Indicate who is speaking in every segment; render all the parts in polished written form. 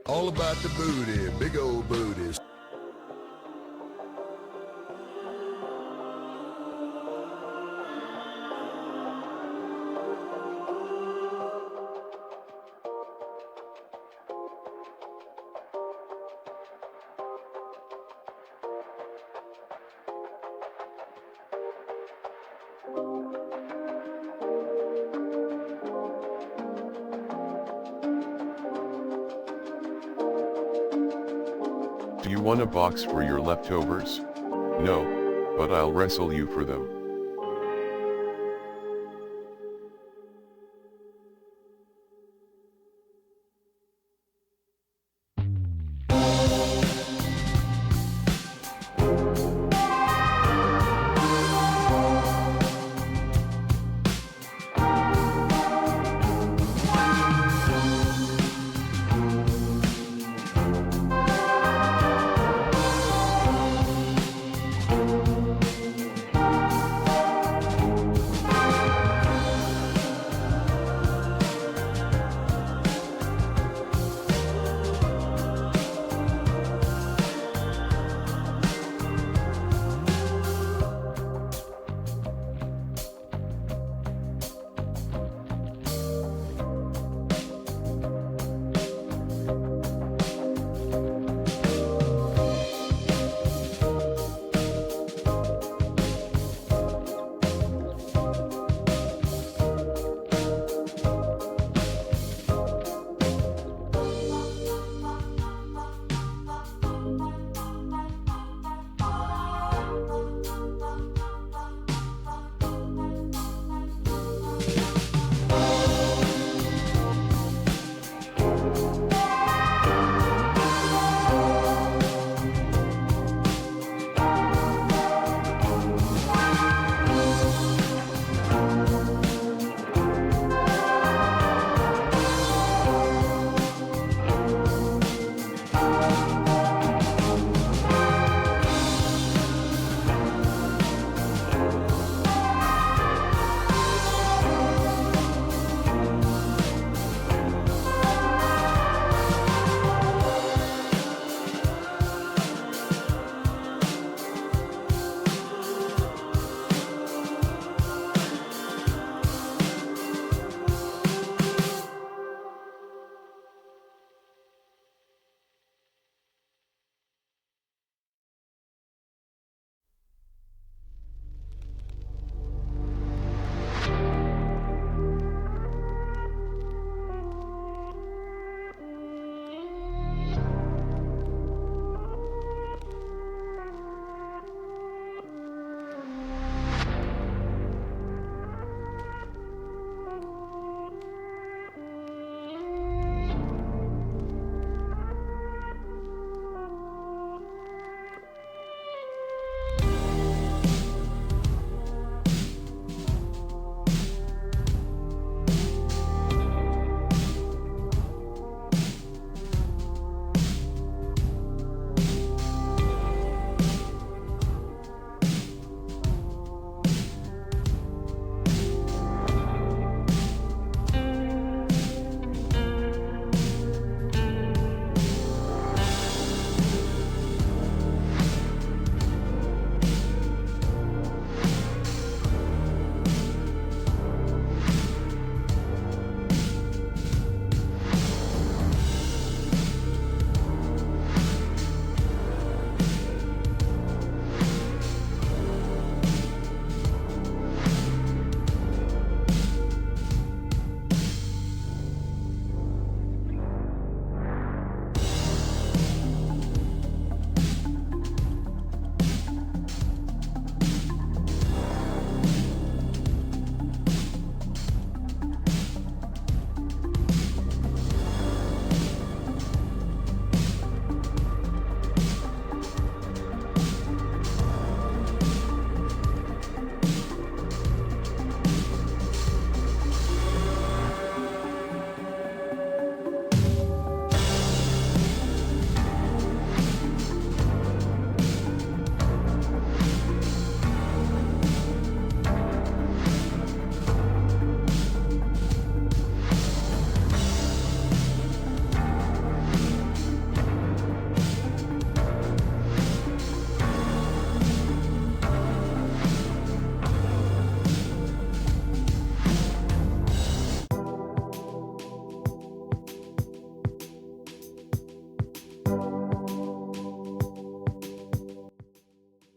Speaker 1: All about the booty, big old booties.
Speaker 2: Do you want a box for your leftovers? No, but I'll wrestle you for them.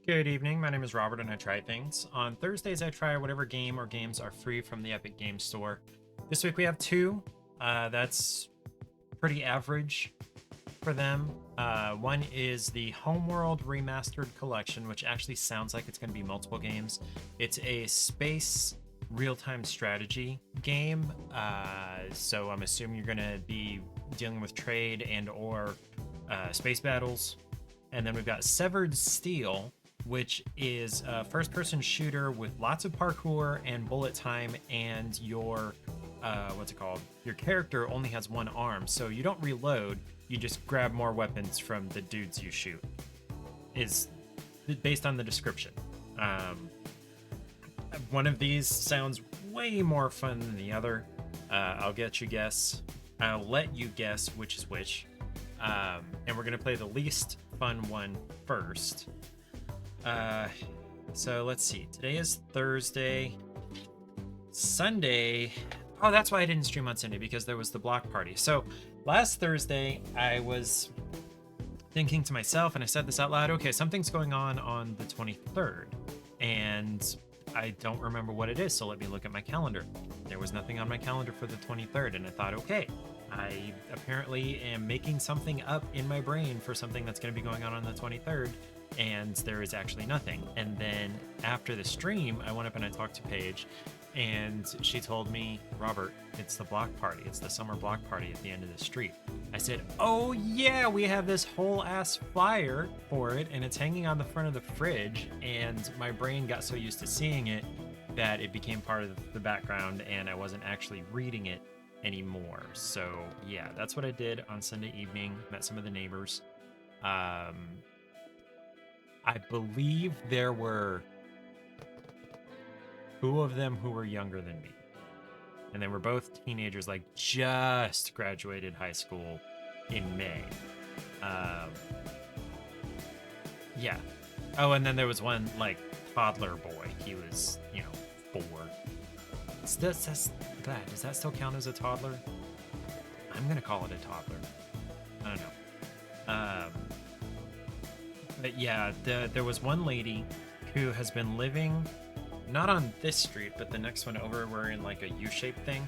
Speaker 3: Good evening, my name is Robert and I try things. On Thursdays I try whatever game or games are free from the Epic Games Store. This week we have two. That's pretty average for them. One is the Homeworld Remastered Collection, which actually sounds like it's going to be multiple games. It's a space real-time strategy game, so I'm assuming you're going to be dealing with trade and or space battles. And then we've got Severed Steel, which is a first-person shooter with lots of parkour and bullet time, and your your character only has one arm, so you don't reload, you just grab more weapons from the dudes you shoot, is based on the description. One of these sounds way more fun than the other. I'll let you guess which is which. And we're gonna play the least fun one first. So let's see. Today is Thursday. Sunday. Oh, that's why I didn't stream on Sunday, because there was the block party. So last Thursday, I was thinking to myself, and I said this out loud, okay, something's going on the 23rd. And I don't remember what it is, so let me look at my calendar. There was nothing on my calendar for the 23rd, and I thought, okay, I apparently am making something up in my brain for something that's going to be going on the 23rd, and there is actually nothing. And then after the stream, I went up and I talked to Paige, and she told me, Robert, it's the block party. It's the summer block party at the end of the street. I said, oh yeah, we have this whole ass flyer for it, and it's hanging on the front of the fridge, and my brain got so used to seeing it that it became part of the background, and I wasn't actually reading it anymore. So yeah, that's what I did on Sunday evening. Met some of the neighbors. I believe there were two of them who were younger than me, and they were both teenagers, like just graduated high school in May. Yeah. Oh, and then there was one like toddler boy. He was, 4. Does that still count as a toddler? I'm gonna call it a toddler. I don't know. But yeah, there was one lady who has been living not on this street, but the next one over. We're in like a U-shaped thing.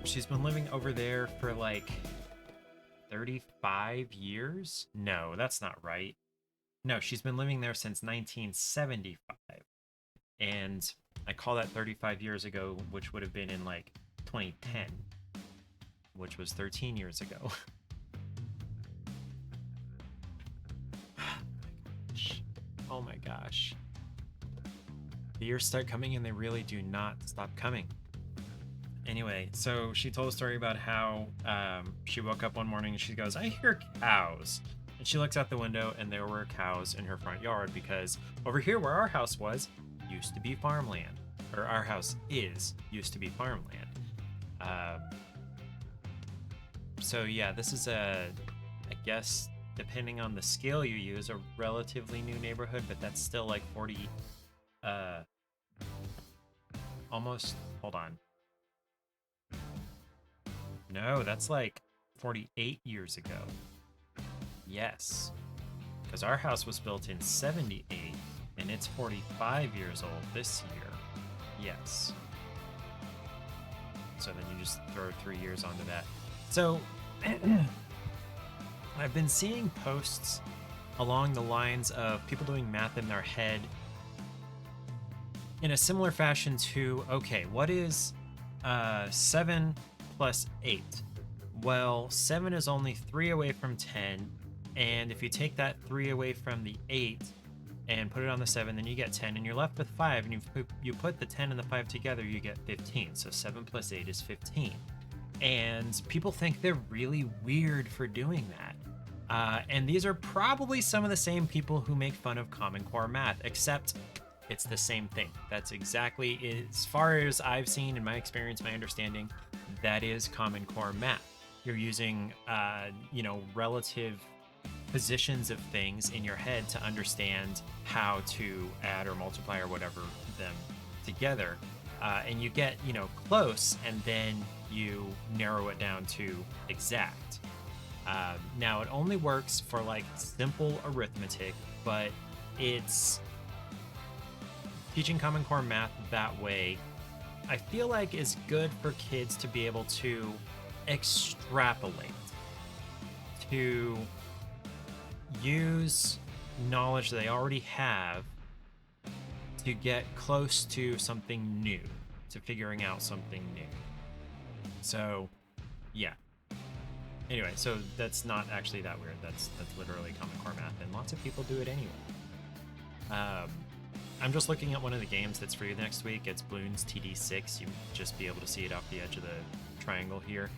Speaker 3: She's been living over there for like 35 years. No, that's not right. No, she's been living there since 1975. And I call that 35 years ago, which would have been in like 2010, which was 13 years ago. Oh my gosh. The years start coming and they really do not stop coming. Anyway, so she told a story about how she woke up one morning and she goes, I hear cows. And she looks out the window and there were cows in her front yard, because over here where our house was, used to be farmland. Or our house used to be farmland. So yeah, this is I guess, depending on the scale you use, a relatively new neighborhood, but that's still like 40, almost, hold on. No, that's like 48 years ago. Yes, because our house was built in 78, and it's 45 years old this year. Yes. So then you just throw 3 years onto that. So I've been seeing posts along the lines of people doing math in their head in a similar fashion to, okay, what is 7 plus 8? Well, 7 is only 3 away from 10, and if you take that 3 away from the 8 and put it on the 7, then you get 10, and you're left with 5, and you put the 10 and the 5 together, you get 15. So 7 plus 8 is 15. And people think they're really weird for doing that. And these are probably some of the same people who make fun of Common Core math, except it's the same thing. That's exactly, as far as I've seen in my experience, my understanding, that is Common Core math. You're using, relative positions of things in your head to understand how to add or multiply or whatever them together. And you get, close, and then you narrow it down to exact. Now, it only works for like simple arithmetic, but it's teaching Common Core math that way, I feel like is good for kids to be able to extrapolate, to use knowledge they already have to get close to something new, to figuring out something new. So, yeah. Anyway, so that's not actually that weird. That's literally Common Core math, and lots of people do it anyway. I'm just looking at one of the games that's free next week. It's Bloons TD6. You just be able to see it off the edge of the triangle here.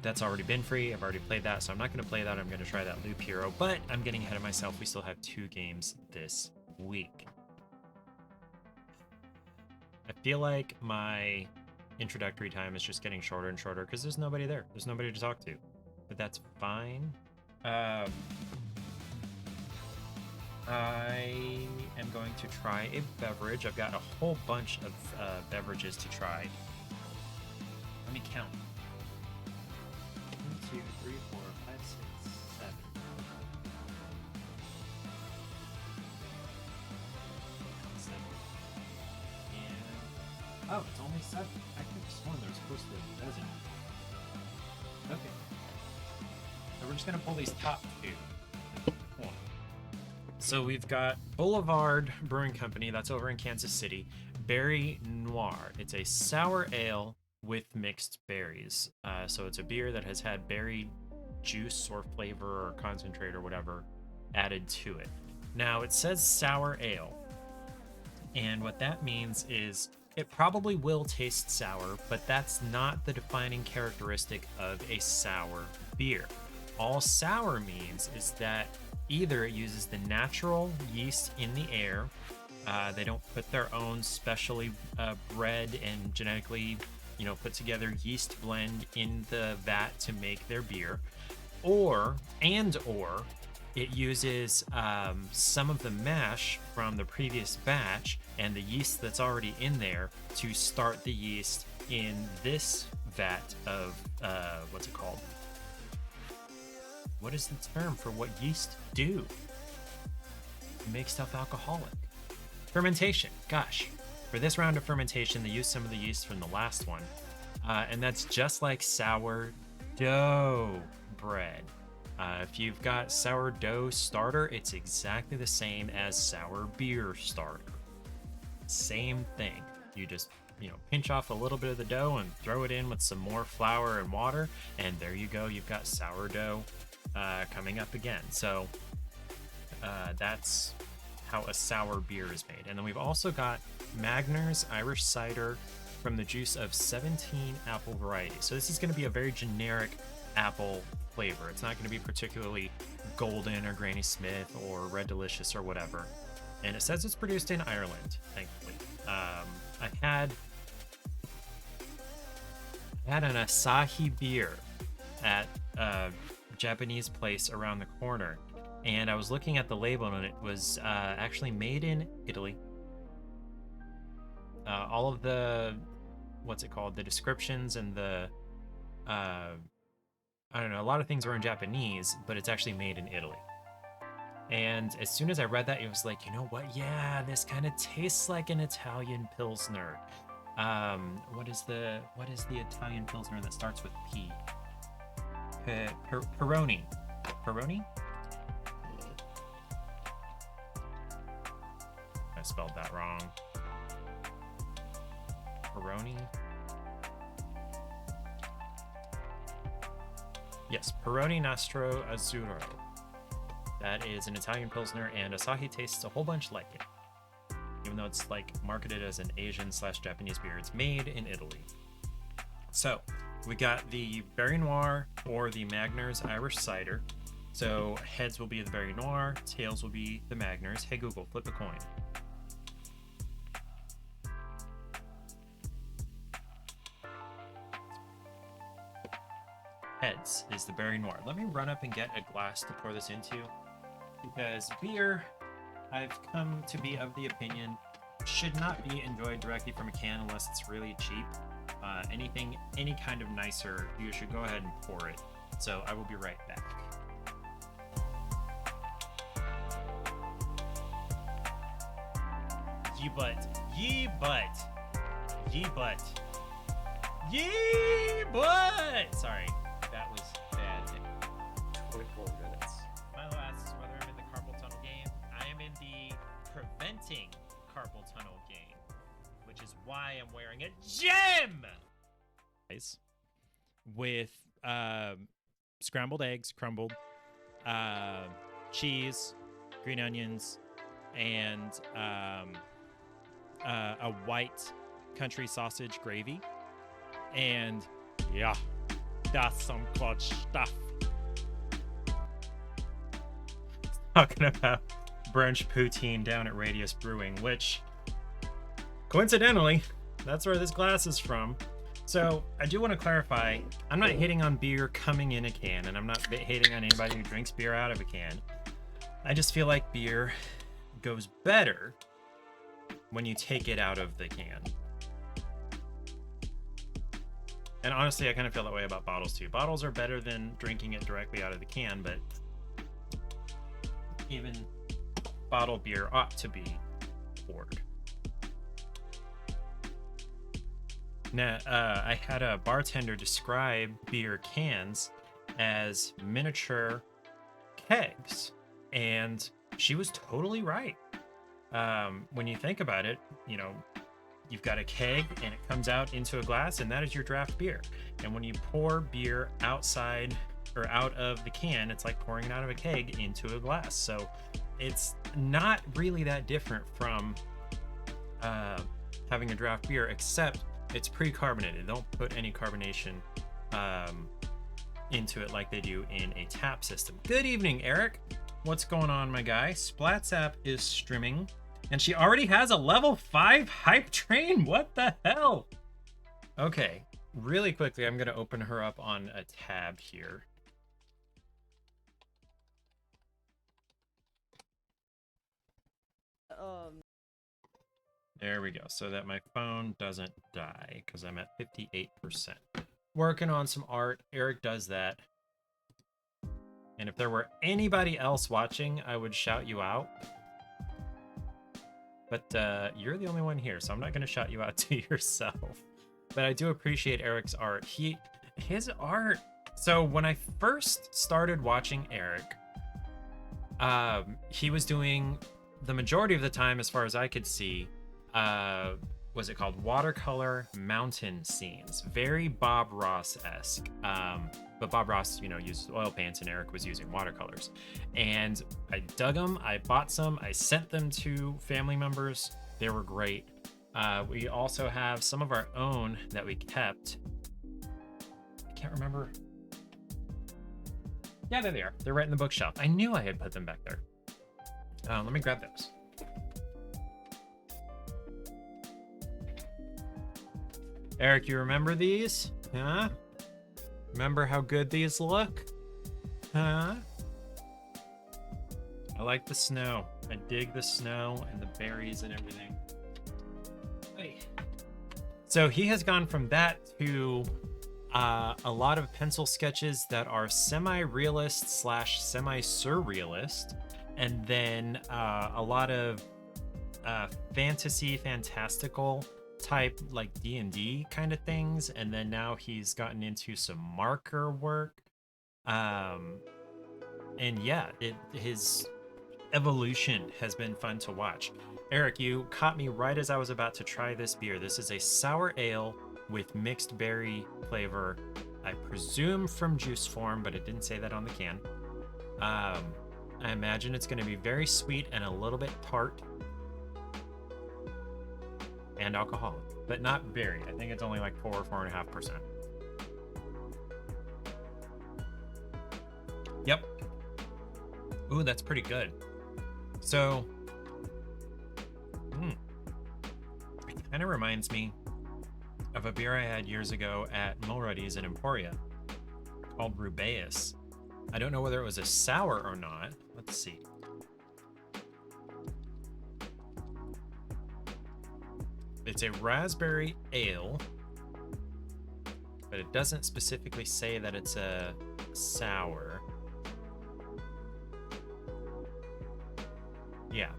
Speaker 3: That's already been free. I've already played that, so I'm not going to play that. I'm going to try that Loop Hero, but I'm getting ahead of myself. We still have 2 games this week. I feel like my introductory time is just getting shorter and shorter because there's nobody there. There's nobody to talk to, but that's fine. I am going to try a beverage. I've got a whole bunch of beverages to try. Let me count. 1, 2, 3, 4, 5, 6, 7. And oh, it's only 7. I could have sworn there was supposed to be a dozen. Okay. So we're just gonna pull these top 2. So we've got Boulevard Brewing Company, that's over in Kansas City. Berry Noir. It's a sour ale with mixed berries. So it's a beer that has had berry juice or flavor or concentrate or whatever added to it. Now it says sour ale, and what that means is it probably will taste sour, but that's not the defining characteristic of a sour beer. All sour means is that either it uses the natural yeast in the air, they don't put their own specially bred and genetically, put together yeast blend in the vat to make their beer, or it uses some of the mash from the previous batch and the yeast that's already in there to start the yeast in this vat of, what's it called? What is the term for what yeast do? Make stuff alcoholic. Fermentation. Gosh. For this round of fermentation, they use some of the yeast from the last one. And that's just like sourdough bread. If you've got sourdough starter, it's exactly the same as sour beer starter. Same thing. You just, pinch off a little bit of the dough and throw it in with some more flour and water, and there you go. You've got sourdough coming up again. So that's how a sour beer is made. And then we've also got Magner's Irish cider from the juice of 17 apple varieties. So this is going to be a very generic apple flavor. It's not going to be particularly golden or Granny Smith or Red Delicious or whatever. And it says it's produced in Ireland, thankfully. I had an Asahi beer at a Japanese place around the corner, and I was looking at the label, and it was actually made in Italy. All of the, the descriptions and the, I don't know, a lot of things were in Japanese, but it's actually made in Italy. And as soon as I read that, it was like, you know what? Yeah, this kind of tastes like an Italian Pilsner. What is the Italian Pilsner that starts with P? Peroni. Peroni? I spelled that wrong. Peroni? Yes, Peroni Nastro Azzurro. That is an Italian Pilsner, and Asahi tastes a whole bunch like it. Even though it's marketed as an Asian/Japanese beer, it's made in Italy. So we got the Berry Noir or the Magner's Irish cider. So heads will be the Berry Noir, tails will be the Magner's. Hey Google, flip a coin. Heads is the Berry Noir. Let me run up and get a glass to pour this into, because beer, I've come to be of the opinion, should not be enjoyed directly from a can unless it's really cheap. Anything, any kind of nicer, you should go ahead and pour it. So I will be right back. Ye butt. Ye butt. Ye butt. Ye butt! Sorry, that was bad.
Speaker 4: 24 minutes.
Speaker 3: Milo asks whether I'm in the carpal tunnel game. I am in the preventing carpal tunnel game, which is why I'm wearing a gem! With scrambled eggs, crumbled, cheese, green onions, and a white country sausage gravy. And yeah, that's some clutch stuff. Talking about brunch poutine down at Radius Brewing, which coincidentally, that's where this glass is from. So I do want to clarify, I'm not hating on beer coming in a can, and I'm not hating on anybody who drinks beer out of a can. I just feel like beer goes better when you take it out of the can. And honestly, I kind of feel that way about bottles too. Bottles are better than drinking it directly out of the can, but even bottled beer ought to be poured. Now, I had a bartender describe beer cans as miniature kegs, and she was totally right. When you think about it, you know, you've got a keg and it comes out into a glass, and that is your draft beer. And when you pour beer outside or out of the can, it's like pouring it out of a keg into a glass. So it's not really that different from having a draft beer, except it's pre-carbonated. They don't put any carbonation into it like they do in a tap system. Good evening, Eric. What's going on, my guy? Splat's app is streaming, and she already has a level 5 hype train. What the hell? Okay, really quickly, I'm going to open her up on a tab here. There we go, so that my phone doesn't die, because I'm at 58%. Working on some art. Eric does that. And if there were anybody else watching, I would shout you out. But you're the only one here, so I'm not going to shout you out to yourself. But I do appreciate Eric's art. His art. So when I first started watching Eric, he was doing the majority of the time, as far as I could see, was it called watercolor mountain scenes? Very Bob Ross-esque. But Bob Ross, you know, used oil paints, and Eric was using watercolors. And I dug them. I bought some. I sent them to family members. They were great. We also have some of our own that we kept. I can't remember. Yeah, there they are. They're right in the bookshelf. I knew I had put them back there. Let me grab those. Eric, you remember these? Huh? Remember how good these look? Huh? I like the snow. I dig the snow and the berries and everything. Hey. So he has gone from that to a lot of pencil sketches that are semi-realist / semi-surrealist, and then a lot of fantastical type, like D&D kind of things. And then now he's gotten into some marker work. And yeah, his evolution has been fun to watch. Eric, you caught me right as I was about to try this beer. This is a sour ale with mixed berry flavor. I presume from juice form, but it didn't say that on the can. I imagine it's going to be very sweet and a little bit tart. And alcoholic, but not very. I think it's only like 4.5%. Yep. Ooh, that's pretty good. So, it kind of reminds me of a beer I had years ago at Mulready's in Emporia called Rubaeus. I don't know whether it was a sour or not. Let's see. It's a raspberry ale, but it doesn't specifically say that it's a sour. Yeah.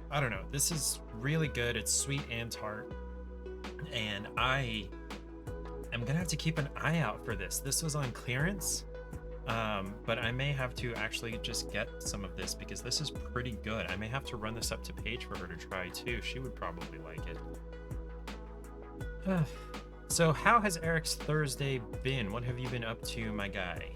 Speaker 3: I don't know. This is really good. It's sweet and tart. And I am gonna have to keep an eye out for this. This was on clearance, but I may have to actually just get some of this because this is pretty good. I may have to run this up to Paige for her to try too. She would probably like it. So how has Eric's Thursday been? What have you been up to, my guy?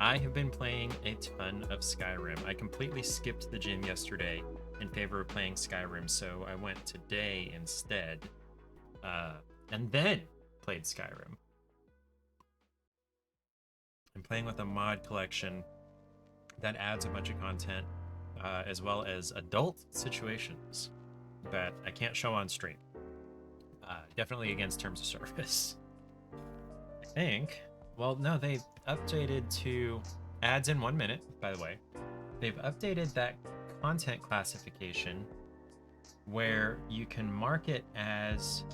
Speaker 3: I have been playing a ton of Skyrim. I completely skipped the gym yesterday in favor of playing Skyrim, so I went today instead, and then played Skyrim. I'm playing with a mod collection that adds a bunch of content, as well as adult situations that I can't show on stream. Definitely against terms of service. I think. Well, no, they've updated to ads in 1 minute, by the way. They've updated that content classification where you can mark it as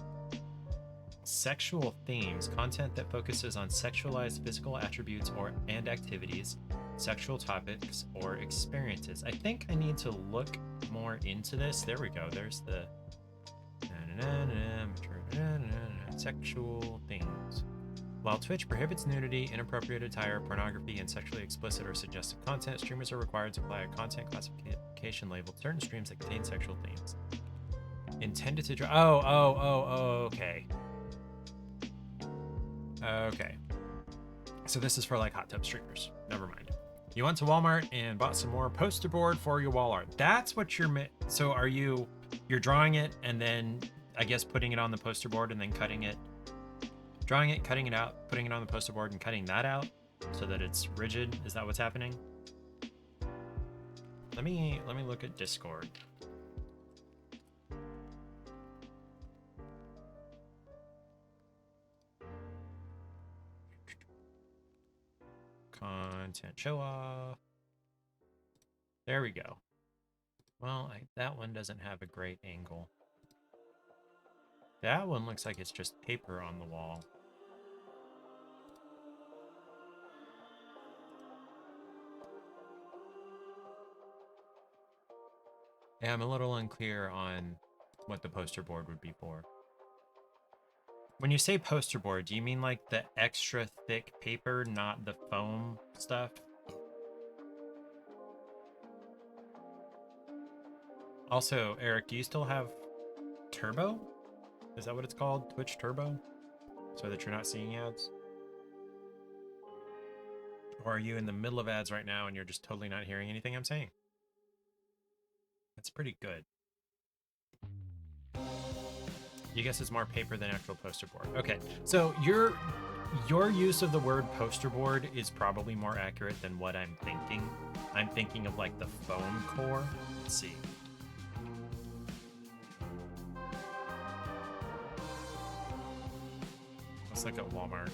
Speaker 3: sexual themes, content that focuses on sexualized physical attributes and activities, sexual topics, or experiences. I think I need to look more into this. There we go. There's the sexual themes. While Twitch prohibits nudity, inappropriate attire, pornography, and sexually explicit or suggestive content, streamers are required to apply a content classification label to certain streams that contain sexual themes. Intended to draw. Okay. Okay. So this is for like hot tub streamers. Never mind. You went to Walmart and bought some more poster board for your wall art. That's what you're. So are you're drawing it and then I guess putting it on the poster board and then cutting it. Drawing it, cutting it out, putting it on the poster board and cutting that out so that it's rigid. Is that what's happening? Let me look at Discord. Content show off. There we go. Well, that one doesn't have a great angle. That one looks like it's just paper on the wall. Yeah, I'm a little unclear on what the poster board would be for. When you say poster board, do you mean like the extra thick paper, not the foam stuff? Also, Eric, do you still have Turbo? Is that what it's called? Twitch Turbo? So that you're not seeing ads? Or are you in the middle of ads right now and you're just totally not hearing anything I'm saying? That's pretty good. You guess it's more paper than actual poster board. Okay, so your use of the word poster board is probably more accurate than what I'm thinking. I'm thinking of like the foam core. Let's see. Let's look at Walmart.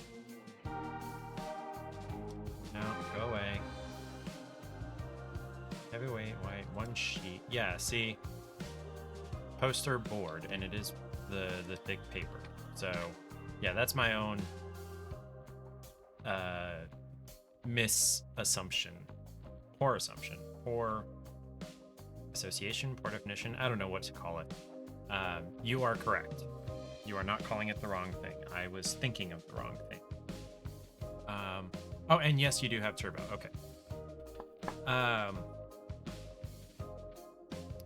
Speaker 3: No, go away. Heavyweight, white, one sheet. Yeah, see? Poster board, and it is the thick paper. So, yeah, that's my own misassumption. Poor assumption. Poor association, poor definition. I don't know what to call it. You are correct. You are not calling it the wrong thing. I was thinking of the wrong thing. Oh, and yes, you do have Turbo. Okay.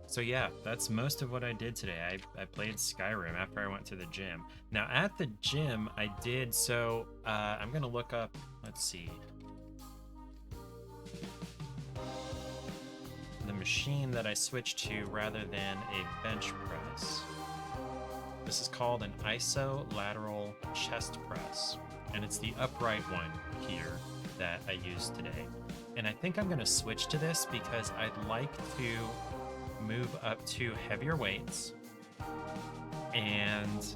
Speaker 3: So yeah, that's most of what I did today. I played Skyrim after I went to the gym. Now at the gym, I did so. I'm gonna look up. Let's see. The machine that I switched to rather than a bench press. This is called an isolateral chest press, and it's the upright one here that I used today. And I think I'm going to switch to this because I'd like to move up to heavier weights. And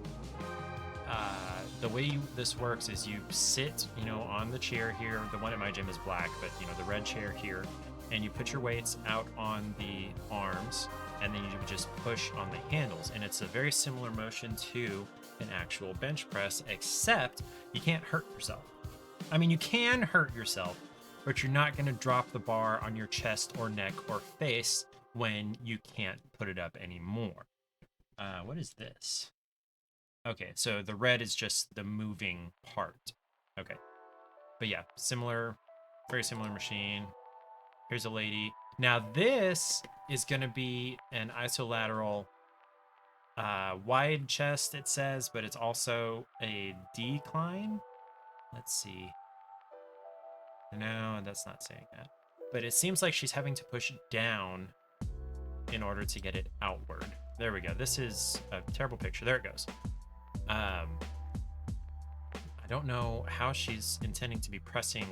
Speaker 3: the way this works is you sit, on the chair here. The one at my gym is black, but the red chair here, and you put your weights out on the arms, and then you just push on the handles. And it's a very similar motion to an actual bench press, except you can't hurt yourself. I mean, you can hurt yourself, but you're not going to drop the bar on your chest or neck or face when you can't put it up anymore. What is this? Okay, so the red is just the moving part. Okay. But yeah, similar, very similar machine. Here's a lady. Now this is going to be an isolateral wide chest, it says, but it's also a decline. Let's see. No, that's not saying that. But it seems like she's having to push down in order to get it outward. There we go. This is a terrible picture. There it goes. I don't know how she's intending to be pressing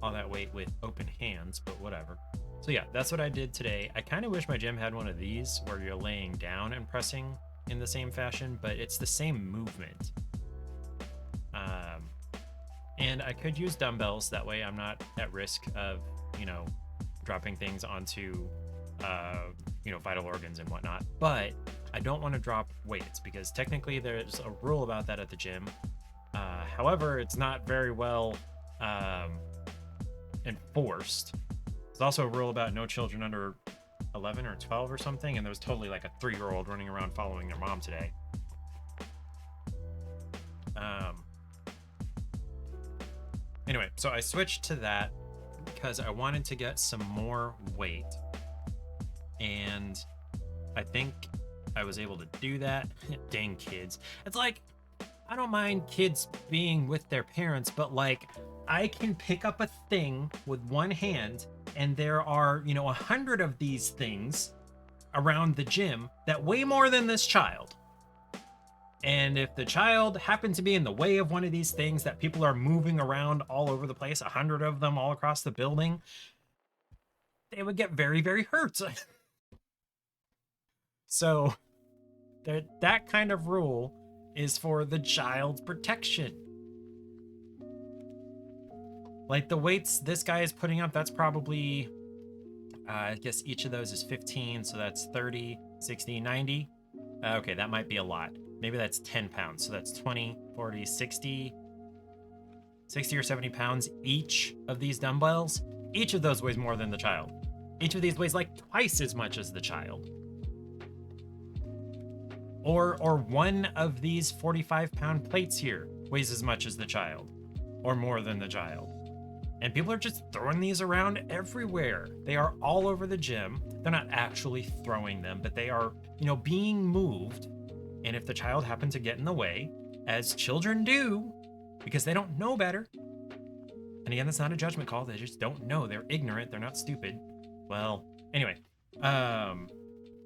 Speaker 3: all that weight with open hands, but whatever. So yeah, that's what I did today. I kind of wish my gym had one of these where you're laying down and pressing in the same fashion, but it's the same movement. And I could use dumbbells. That way I'm not at risk of, you know, dropping things onto, you know, vital organs and whatnot. But I don't want to drop weights because technically there's a rule about that at the gym. However, it's not very well enforced. There's also a rule about no children under 11 or 12 or something, and there was totally like a 3-year-old running around following their mom today. Anyway, so I switched to that because I wanted to get some more weight, and I think I was able to do that. Dang kids. It's like, I don't mind kids being with their parents, but like, I can pick up a thing with one hand, and there are, you know, 100 of these things around the gym that weigh more than this child. And if the child happened to be in the way of one of these things that people are moving around all over the place, 100 of them all across the building, they would get very, very hurt. So that kind of rule is for the child's protection. Like the weights this guy is putting up, that's probably, I guess each of those is 15, so that's 30, 60, 90. Okay, that might be a lot. Maybe that's 10 pounds, so that's 20, 40, 60 or 70 pounds each of these dumbbells. Each of those weighs more than the child. Each of these weighs like twice as much as the child. Or one of these 45-pound plates here weighs as much as the child, or more than the child. And people are just throwing these around everywhere. They are all over the gym. They're not actually throwing them, but they are, you know, being moved. And if the child happened to get in the way, as children do, because they don't know better, and again, that's not a judgment call, they just don't know. They're ignorant, they're not stupid. Well, anyway,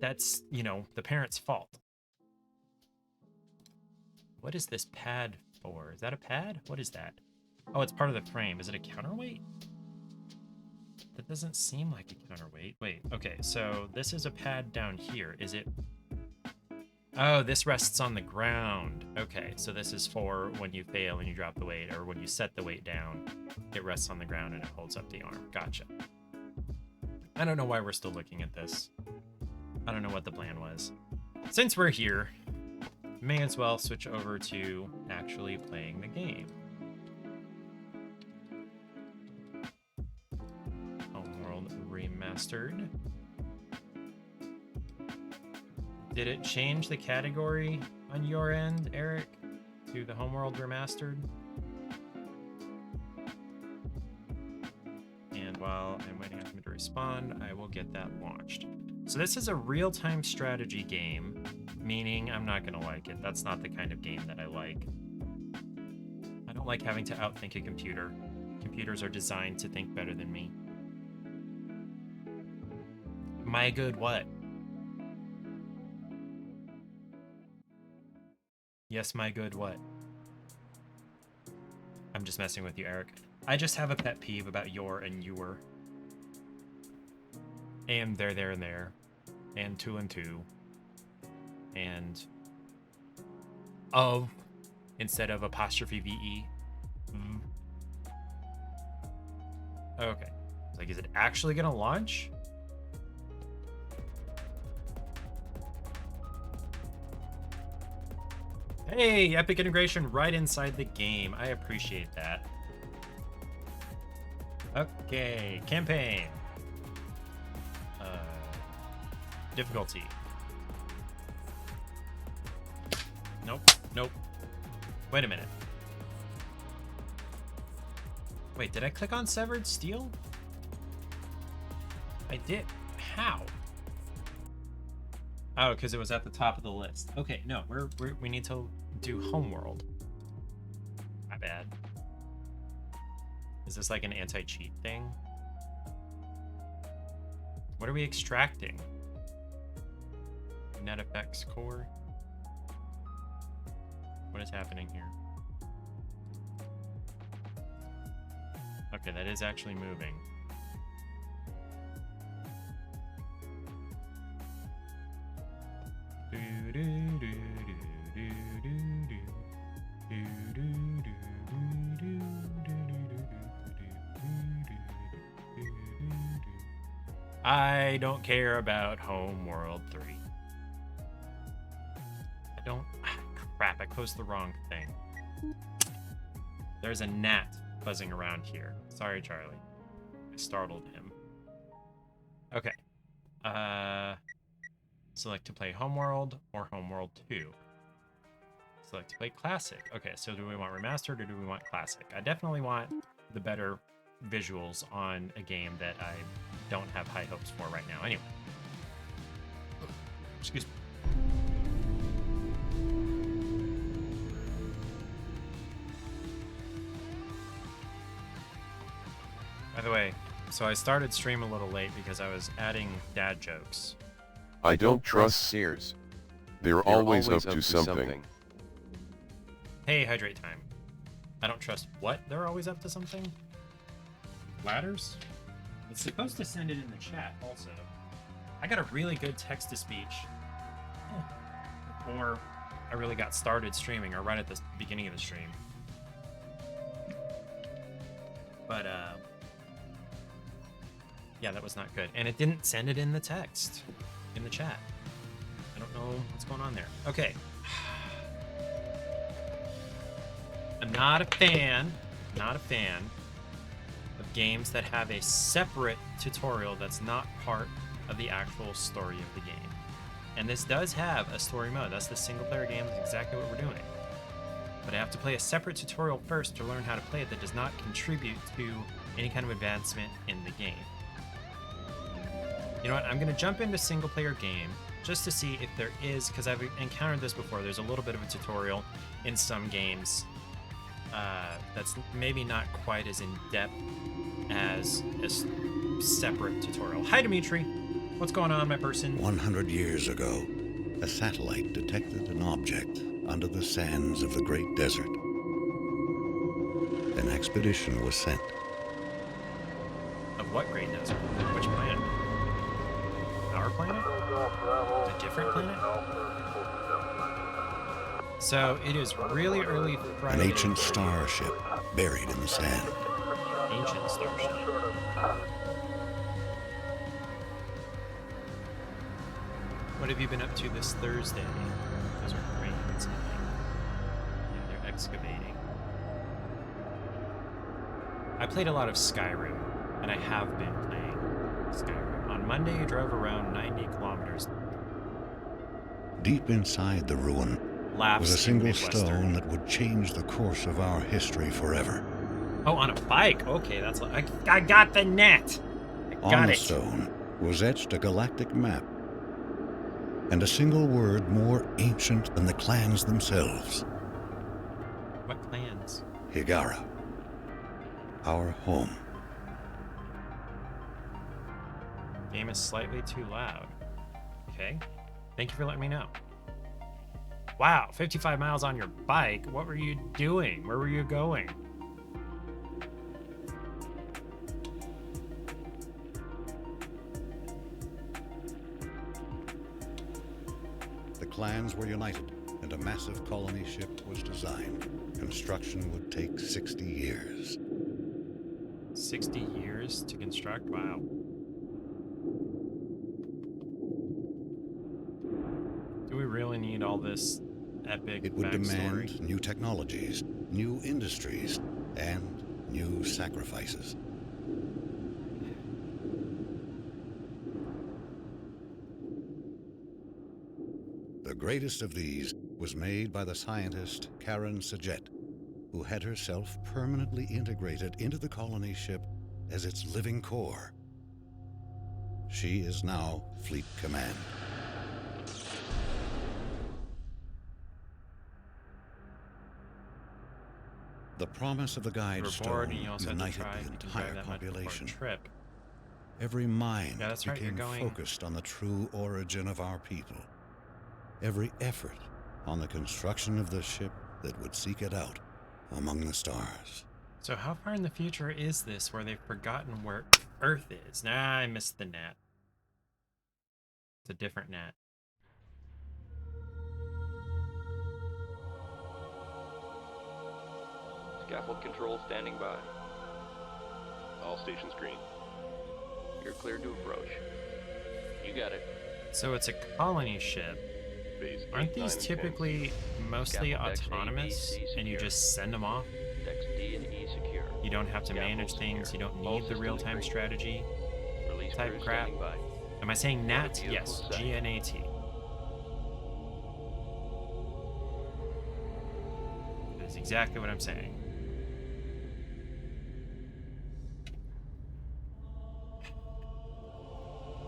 Speaker 3: that's, you know, the parent's fault. What is this pad for? Is that a pad? What is that? Oh, it's part of the frame. Is it a counterweight? That doesn't seem like a counterweight. Wait, okay, so this is a pad down here. Is it? Oh, this rests on the ground. Okay, so this is for when you fail and you drop the weight, or when you set the weight down, it rests on the ground and it holds up the arm. Gotcha. I don't know why we're still looking at this. I don't know what the plan was. Since we're here, may as well switch over to actually playing the game. Homeworld Remastered. Did it change the category on your end, Eric, to the Homeworld Remastered? And while I'm waiting on him to respond, I will get that launched. So this is a real-time strategy game, meaning I'm not going to like it. That's not the kind of game that I like. I don't like having to outthink a computer. Computers are designed to think better than me. My good what? Yes, my good what? I'm just messing with you, Eric. I just have a pet peeve about your and your. And there, and there. And two and two. And of instead of apostrophe VE. Okay. Like, is it actually gonna launch? Hey, epic integration right inside the game. I appreciate that. Okay, campaign. Difficulty. Nope. Nope. Wait a minute. Wait, did I click on Severed Steel? I did. How? Oh, because it was at the top of the list. Okay, no, we need to do Homeworld. My bad. Is this like an anti-cheat thing? What are we extracting? Net effects core? What is happening here? Okay, that is actually moving. I don't care about Homeworld 3. I don't... crap, I closed the wrong thing. There's a gnat buzzing around here. Sorry, Charlie. I startled him. Okay. Select to play Homeworld or Homeworld 2. Select to play Classic. Okay, so do we want Remastered or do we want Classic? I definitely want the better visuals on a game that I don't have high hopes for right now. Anyway. Excuse me. By the way, so I started stream a little late because I was adding dad jokes.
Speaker 2: I don't trust Sears. They're always up to something.
Speaker 3: Hey, hydrate time. I don't trust what? They're always up to something? Ladders? It's supposed to send it in the chat also. I got a really good text-to-speech. Or I really got started streaming, or right at the beginning of the stream. But, yeah, that was not good. And it didn't send it in the text, in the chat. I don't know what's going on there. Okay. I'm not a fan of games that have a separate tutorial that's not part of the actual story of the game. And this does have a story mode. That's the single player game. That's exactly what we're doing. But I have to play a separate tutorial first to learn how to play it that does not contribute to any kind of advancement in the game. You know what? I'm going to jump into single player game just to see if there is, because I've encountered this before. There's a little bit of a tutorial in some games that's maybe not quite as in-depth as a separate tutorial. Hi, Dimitri. What's going on, my person?
Speaker 5: 100 years ago, a satellite detected an object under the sands of the Great Desert. An expedition was sent.
Speaker 3: Of what Great Desert? Which planet? Our planet? A different planet? So it is really early Friday.
Speaker 5: An ancient starship buried in the sand.
Speaker 3: Ancient starship. What have you been up to this Thursday? Those are cranes, I think. Yeah, they're excavating. I played a lot of Skyrim, and I have been playing Skyrim. On Monday, I drove around 90 kilometers.
Speaker 5: Deep inside the ruin was a single stone that would change the course of our history forever.
Speaker 3: Oh, on a bike. Okay, that's like I got the net.
Speaker 5: On the stone was etched a galactic map, and a single word more ancient than the clans themselves.
Speaker 3: What clans?
Speaker 5: Higara. Our home.
Speaker 3: Game is slightly too loud. Okay. Thank you for letting me know. Wow, 55 miles on your bike. What were you doing? Where were you going?
Speaker 5: The clans were united, and a massive colony ship was designed. Construction would take 60 years.
Speaker 3: 60 years to construct? Wow. Do we really need all this epic
Speaker 5: It would
Speaker 3: backstory?
Speaker 5: demand new technologies, new industries, and new sacrifices. The greatest of these was made by the scientist Karen Sajet, who had herself permanently integrated into the colony ship as its living core. She is now Fleet Command. The promise of the guide
Speaker 3: Reward, and
Speaker 5: stone
Speaker 3: you also have to
Speaker 5: united
Speaker 3: try
Speaker 5: the
Speaker 3: if you can
Speaker 5: entire
Speaker 3: drive that much before a
Speaker 5: population.
Speaker 3: trip.
Speaker 5: Every mind
Speaker 3: Yeah, that's right, you're
Speaker 5: became
Speaker 3: going-
Speaker 5: focused on the true origin of our people. Every effort on the construction of the ship that would seek it out among the stars.
Speaker 3: So how far in the future is this where they've forgotten where Earth is? Nah, I missed the gnat. It's a different gnat.
Speaker 4: Scaffold control standing by.
Speaker 6: All stations green.
Speaker 4: You're cleared to approach. You got it.
Speaker 3: So it's a colony ship.
Speaker 6: Phase
Speaker 3: Aren't
Speaker 6: 8, 9,
Speaker 3: these
Speaker 6: and 10.
Speaker 3: typically mostly
Speaker 4: Scaffold decks A, B,
Speaker 3: autonomous
Speaker 4: C
Speaker 3: and you
Speaker 4: secure.
Speaker 3: just send them off?
Speaker 4: Decks D and E secure.
Speaker 3: You don't have to
Speaker 4: Scaffold
Speaker 3: manage things, you
Speaker 4: secure.
Speaker 3: don't
Speaker 4: All
Speaker 3: need the
Speaker 4: systems
Speaker 3: real-time
Speaker 4: green.
Speaker 3: strategy
Speaker 4: Release
Speaker 3: type
Speaker 4: crew
Speaker 3: crap.
Speaker 4: standing by.
Speaker 3: Am I saying NAT?
Speaker 4: beautiful
Speaker 3: Yes,
Speaker 4: sight.
Speaker 3: GNAT. That is exactly what I'm saying.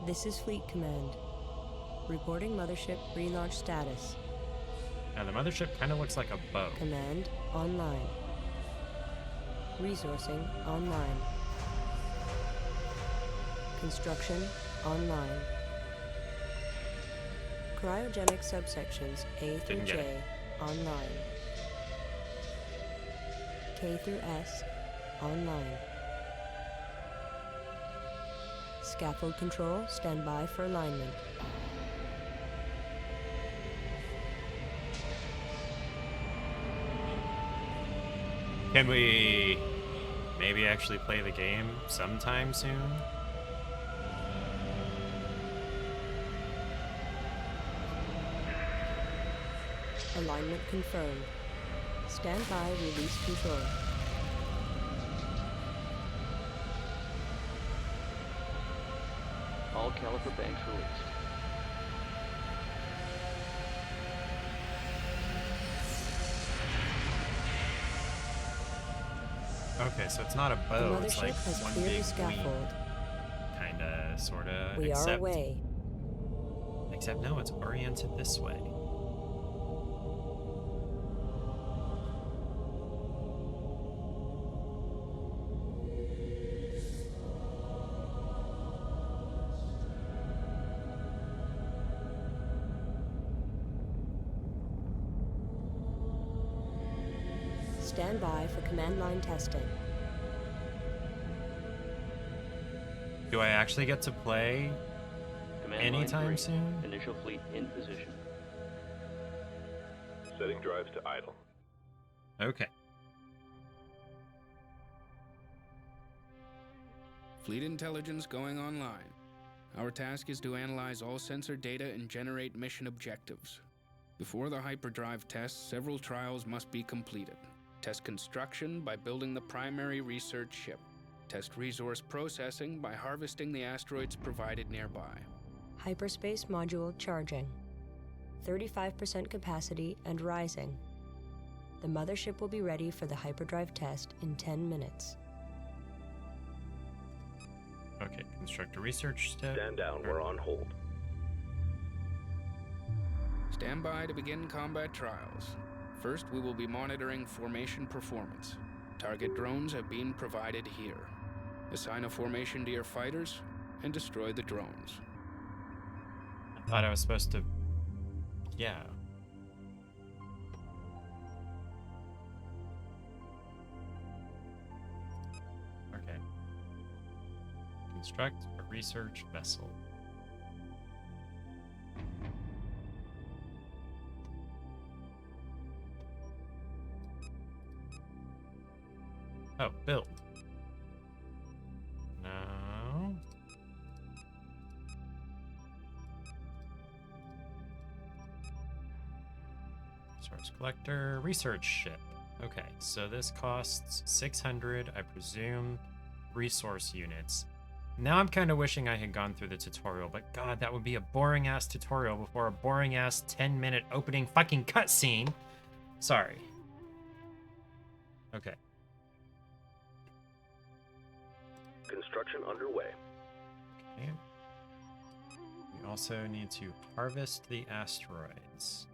Speaker 7: This is Fleet Command. Reporting mothership relaunch status.
Speaker 3: Now the mothership kind of looks like a bow.
Speaker 7: Command online. Resourcing online. Construction online. Cryogenic subsections A through
Speaker 3: Didn't get
Speaker 7: J
Speaker 3: it.
Speaker 7: online. K through S online. Scaffold control, stand by for alignment.
Speaker 3: Can we maybe actually play the game sometime soon?
Speaker 7: Alignment confirmed. Stand by, release control.
Speaker 4: All caliper banks released.
Speaker 3: Okay, so it's not a
Speaker 7: The
Speaker 3: bow, it's
Speaker 7: mothership
Speaker 3: like
Speaker 7: has
Speaker 3: one
Speaker 7: cleared
Speaker 3: big
Speaker 7: the scaffold.
Speaker 3: kinda, sorta,
Speaker 7: We
Speaker 3: except,
Speaker 7: are away.
Speaker 3: except no, it's oriented this way.
Speaker 7: Stand by for command line testing.
Speaker 3: Do I actually get to play
Speaker 4: Command line
Speaker 3: anytime
Speaker 4: green.
Speaker 3: soon?
Speaker 4: Initial fleet in position.
Speaker 6: Setting drives to idle.
Speaker 3: Okay.
Speaker 8: Fleet intelligence going online. Our task is to analyze all sensor data and generate mission objectives. Before the hyperdrive test, several trials must be completed. Test construction by building the primary research ship. Test resource processing by harvesting the asteroids provided nearby.
Speaker 7: Hyperspace module charging. 35% capacity and rising. The mothership will be ready for the hyperdrive test in 10 minutes.
Speaker 3: Okay, construct a research step.
Speaker 6: Stand down, we're on hold.
Speaker 8: Stand by to begin combat trials. First, we will be monitoring formation performance. Target drones have been provided here. Assign a formation to your fighters and destroy the drones.
Speaker 3: I thought I was supposed to... Yeah. Okay. Construct a research vessel. Oh, build. No. Source collector, research ship. Okay, so this costs 600, I presume, resource units. Now I'm kind of wishing I had gone through the tutorial, but god, that would be a boring ass tutorial before a boring ass 10-minute opening fucking cutscene. Sorry. Okay.
Speaker 6: Construction underway.
Speaker 3: Okay. We also need to harvest the asteroids.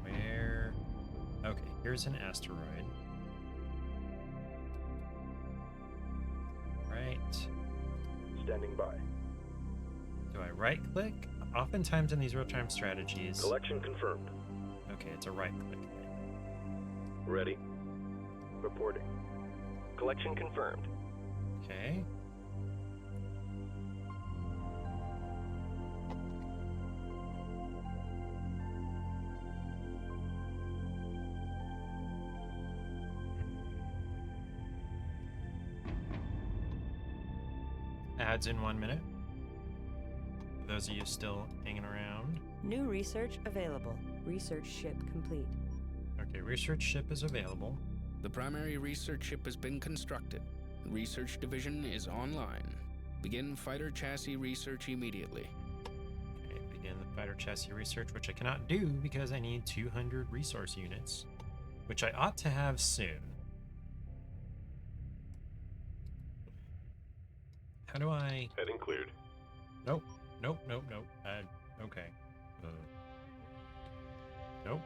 Speaker 3: Where? Okay, here's an asteroid. Right.
Speaker 6: Standing by.
Speaker 3: Do I right click? Oftentimes in these real-time strategies.
Speaker 6: Collection confirmed.
Speaker 3: Okay, it's a right click thing.
Speaker 6: Ready. Reporting. Collection confirmed.
Speaker 3: Okay. Ads in 1 minute. For those of you still hanging around.
Speaker 7: New research available. Research ship complete.
Speaker 3: Okay, research ship is available.
Speaker 8: The primary research ship has been constructed. Research division is online. Begin fighter chassis research immediately.
Speaker 3: Okay, begin the fighter chassis research, which I cannot do because I need 200 resource units, which I ought to have soon. How do I...
Speaker 6: Heading cleared.
Speaker 3: Nope. Nope, nope, nope. Okay. Nope.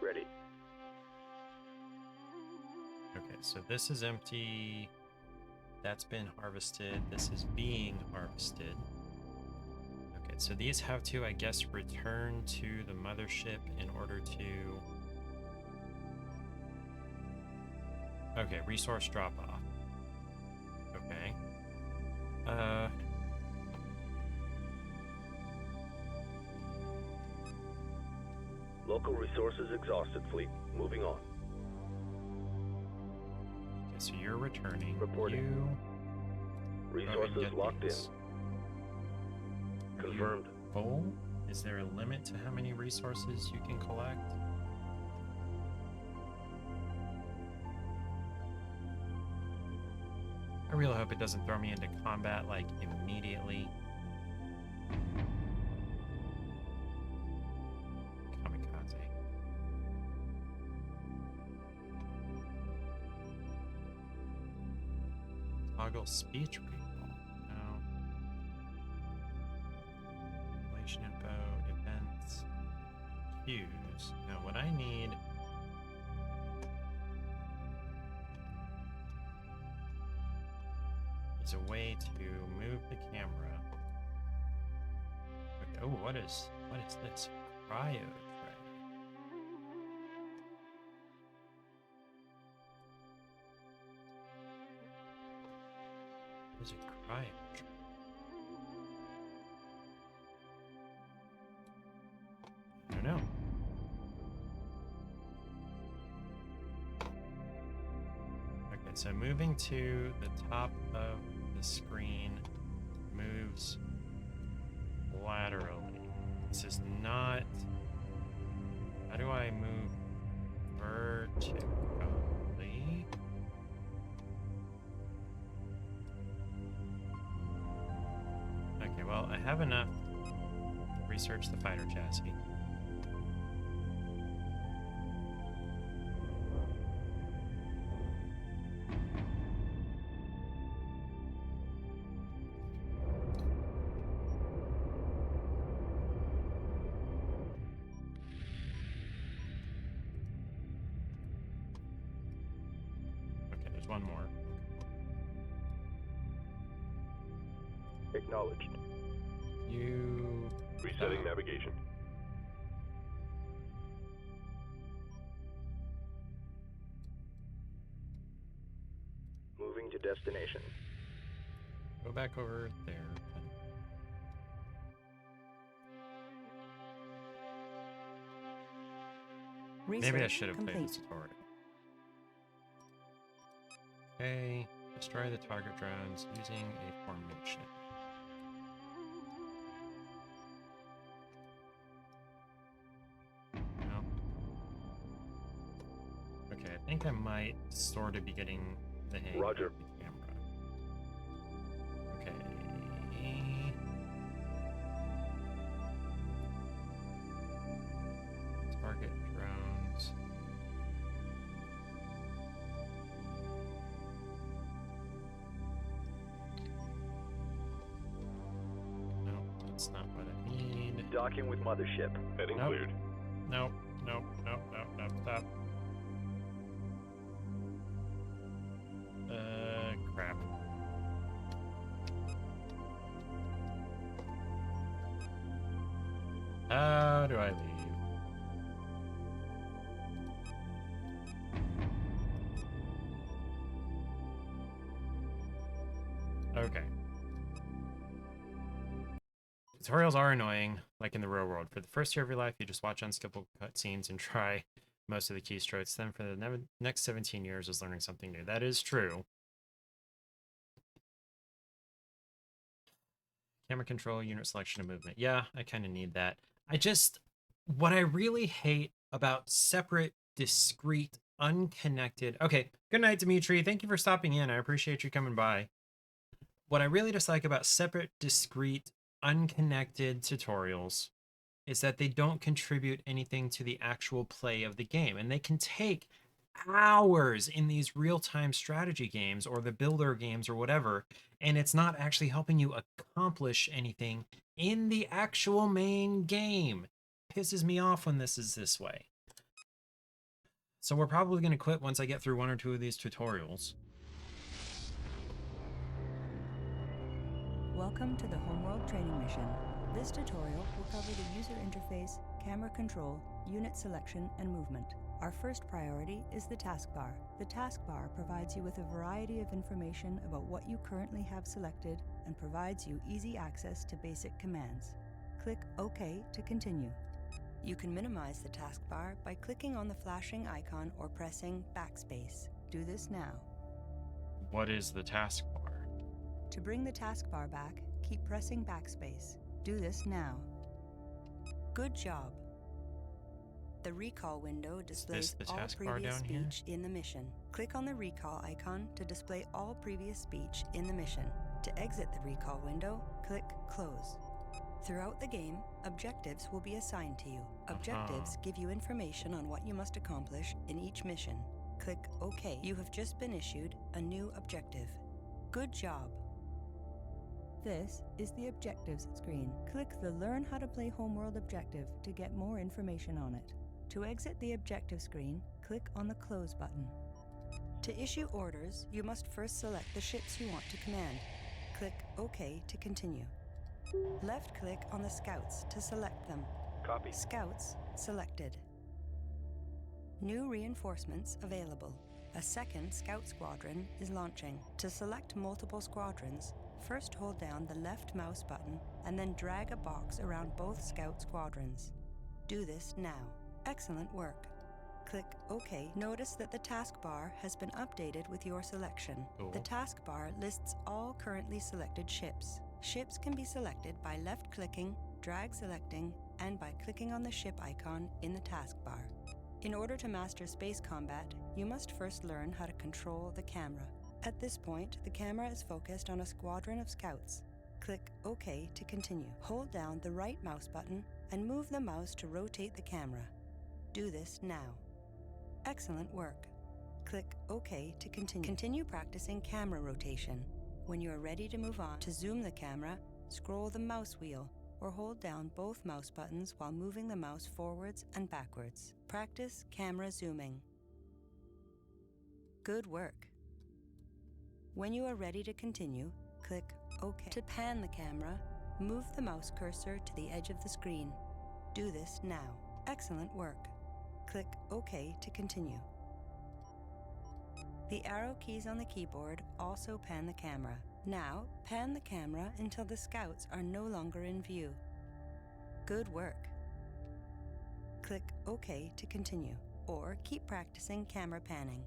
Speaker 6: Ready.
Speaker 3: Okay, so this is empty. That's been harvested. This is being harvested. Okay, so these have to, I guess, return to the mothership in order to... Okay, resource drop-off. Okay.
Speaker 6: Local resources exhausted, fleet. Moving on.
Speaker 3: Okay, so you're returning.
Speaker 6: Reporting.
Speaker 3: You...
Speaker 6: Resources
Speaker 3: get
Speaker 6: locked
Speaker 3: these.
Speaker 6: in.
Speaker 3: Are you
Speaker 6: Confirmed.
Speaker 3: full? Is there a limit to how many resources you can collect? I really hope it doesn't throw me into combat, like, immediately. Kamikaze. Toggle speech recall. No. Relation info, events, queues. Now, what I need... is a way to move the camera. Okay, oh, what is this? Cryo tray. What is a cryo tray? I don't know. Okay, so moving to the top of the screen moves laterally. This is not... How do I move vertically? Okay, well, I have enough to research the fighter chassis. One more.
Speaker 6: Acknowledged.
Speaker 3: You...
Speaker 6: Resetting navigation. Moving to destination.
Speaker 3: Go back over there. Maybe I should have played this tutorial. Okay, destroy the target drones using a formation. No. might sort of be getting the hang
Speaker 6: Roger.
Speaker 3: of the camera. Okay. Target drones. No, that's not what I need.
Speaker 6: Docking with mothership.
Speaker 4: Heading
Speaker 3: Nope.
Speaker 4: cleared.
Speaker 3: Nope, nope, nope, nope, nope, stop. Crap. How do I leave? Okay. Tutorials are annoying, like in the real world. For the first year of your life, you just watch unskippable cutscenes and try most of the keystrokes. Then for the next 17 years is learning something new. That is true. Camera control, unit selection, and movement. Yeah, I kind of need that. What I really hate about separate, discrete, unconnected... Okay, good night, Dimitri. Thank you for stopping in. I appreciate you coming by. What I really dislike about separate, discrete, unconnected tutorials is that they don't contribute anything to the actual play of the game. And they can take hours in these real-time strategy games or the builder games or whatever, and it's not actually helping you accomplish anything in the actual main game. It pisses me off when this is this way. So we're probably going to quit once I get through one or two of these tutorials.
Speaker 9: Welcome to the Homeworld training mission. This tutorial will cover the user interface, camera control, unit selection, and movement. Our first priority is the taskbar. The taskbar provides you with a variety of information about what you currently have selected and provides you easy access to basic commands. Click OK to continue. You can minimize the taskbar by clicking on the flashing icon or pressing backspace. Do this now.
Speaker 3: What is the taskbar?
Speaker 9: To bring the taskbar back, keep pressing backspace. Do this now. Good job. The recall window displays
Speaker 3: the
Speaker 9: all
Speaker 3: taskbar
Speaker 9: previous
Speaker 3: down here?
Speaker 9: speech in the mission. Click on the recall icon to display all previous speech in the mission. To exit the recall window, click Close. Throughout the game, objectives will be assigned to you. Objectives give you information on what you must accomplish in each mission. Click OK. You have just been issued a new objective. Good job. This is the Objectives screen. Click the Learn How to Play Homeworld objective to get more information on it. To exit the objective screen, click on the Close button. To issue orders, you must first select the ships you want to command. Click OK to continue. Left-click on the Scouts to select them.
Speaker 6: Copy.
Speaker 9: Scouts selected. New reinforcements available. A second Scout squadron is launching. To select multiple squadrons, first hold down the left mouse button and then drag a box around both Scout squadrons. Do this now. Excellent work. Click OK. Notice that the taskbar has been updated with your selection.
Speaker 3: Cool.
Speaker 9: The taskbar lists all currently selected ships. Ships can be selected by left-clicking, drag selecting, and by clicking on the ship icon in the taskbar. In order to master space combat, you must first learn how to control the camera. At this point, the camera is focused on a squadron of scouts. Click OK to continue. Hold down the right mouse button and move the mouse to rotate the camera. Do this now. Excellent work. Click OK to continue. Continue practicing camera rotation. When you are ready to move on, to zoom the camera, scroll the mouse wheel or hold down both mouse buttons while moving the mouse forwards and backwards. Practice camera zooming. Good work. When you are ready to continue, click OK. To pan the camera, move the mouse cursor to the edge of the screen. Do this now. Excellent work. Click OK to continue. The arrow keys on the keyboard also pan the camera. Now, pan the camera until the scouts are no longer in view. Good work. Click OK to continue, or keep practicing camera panning.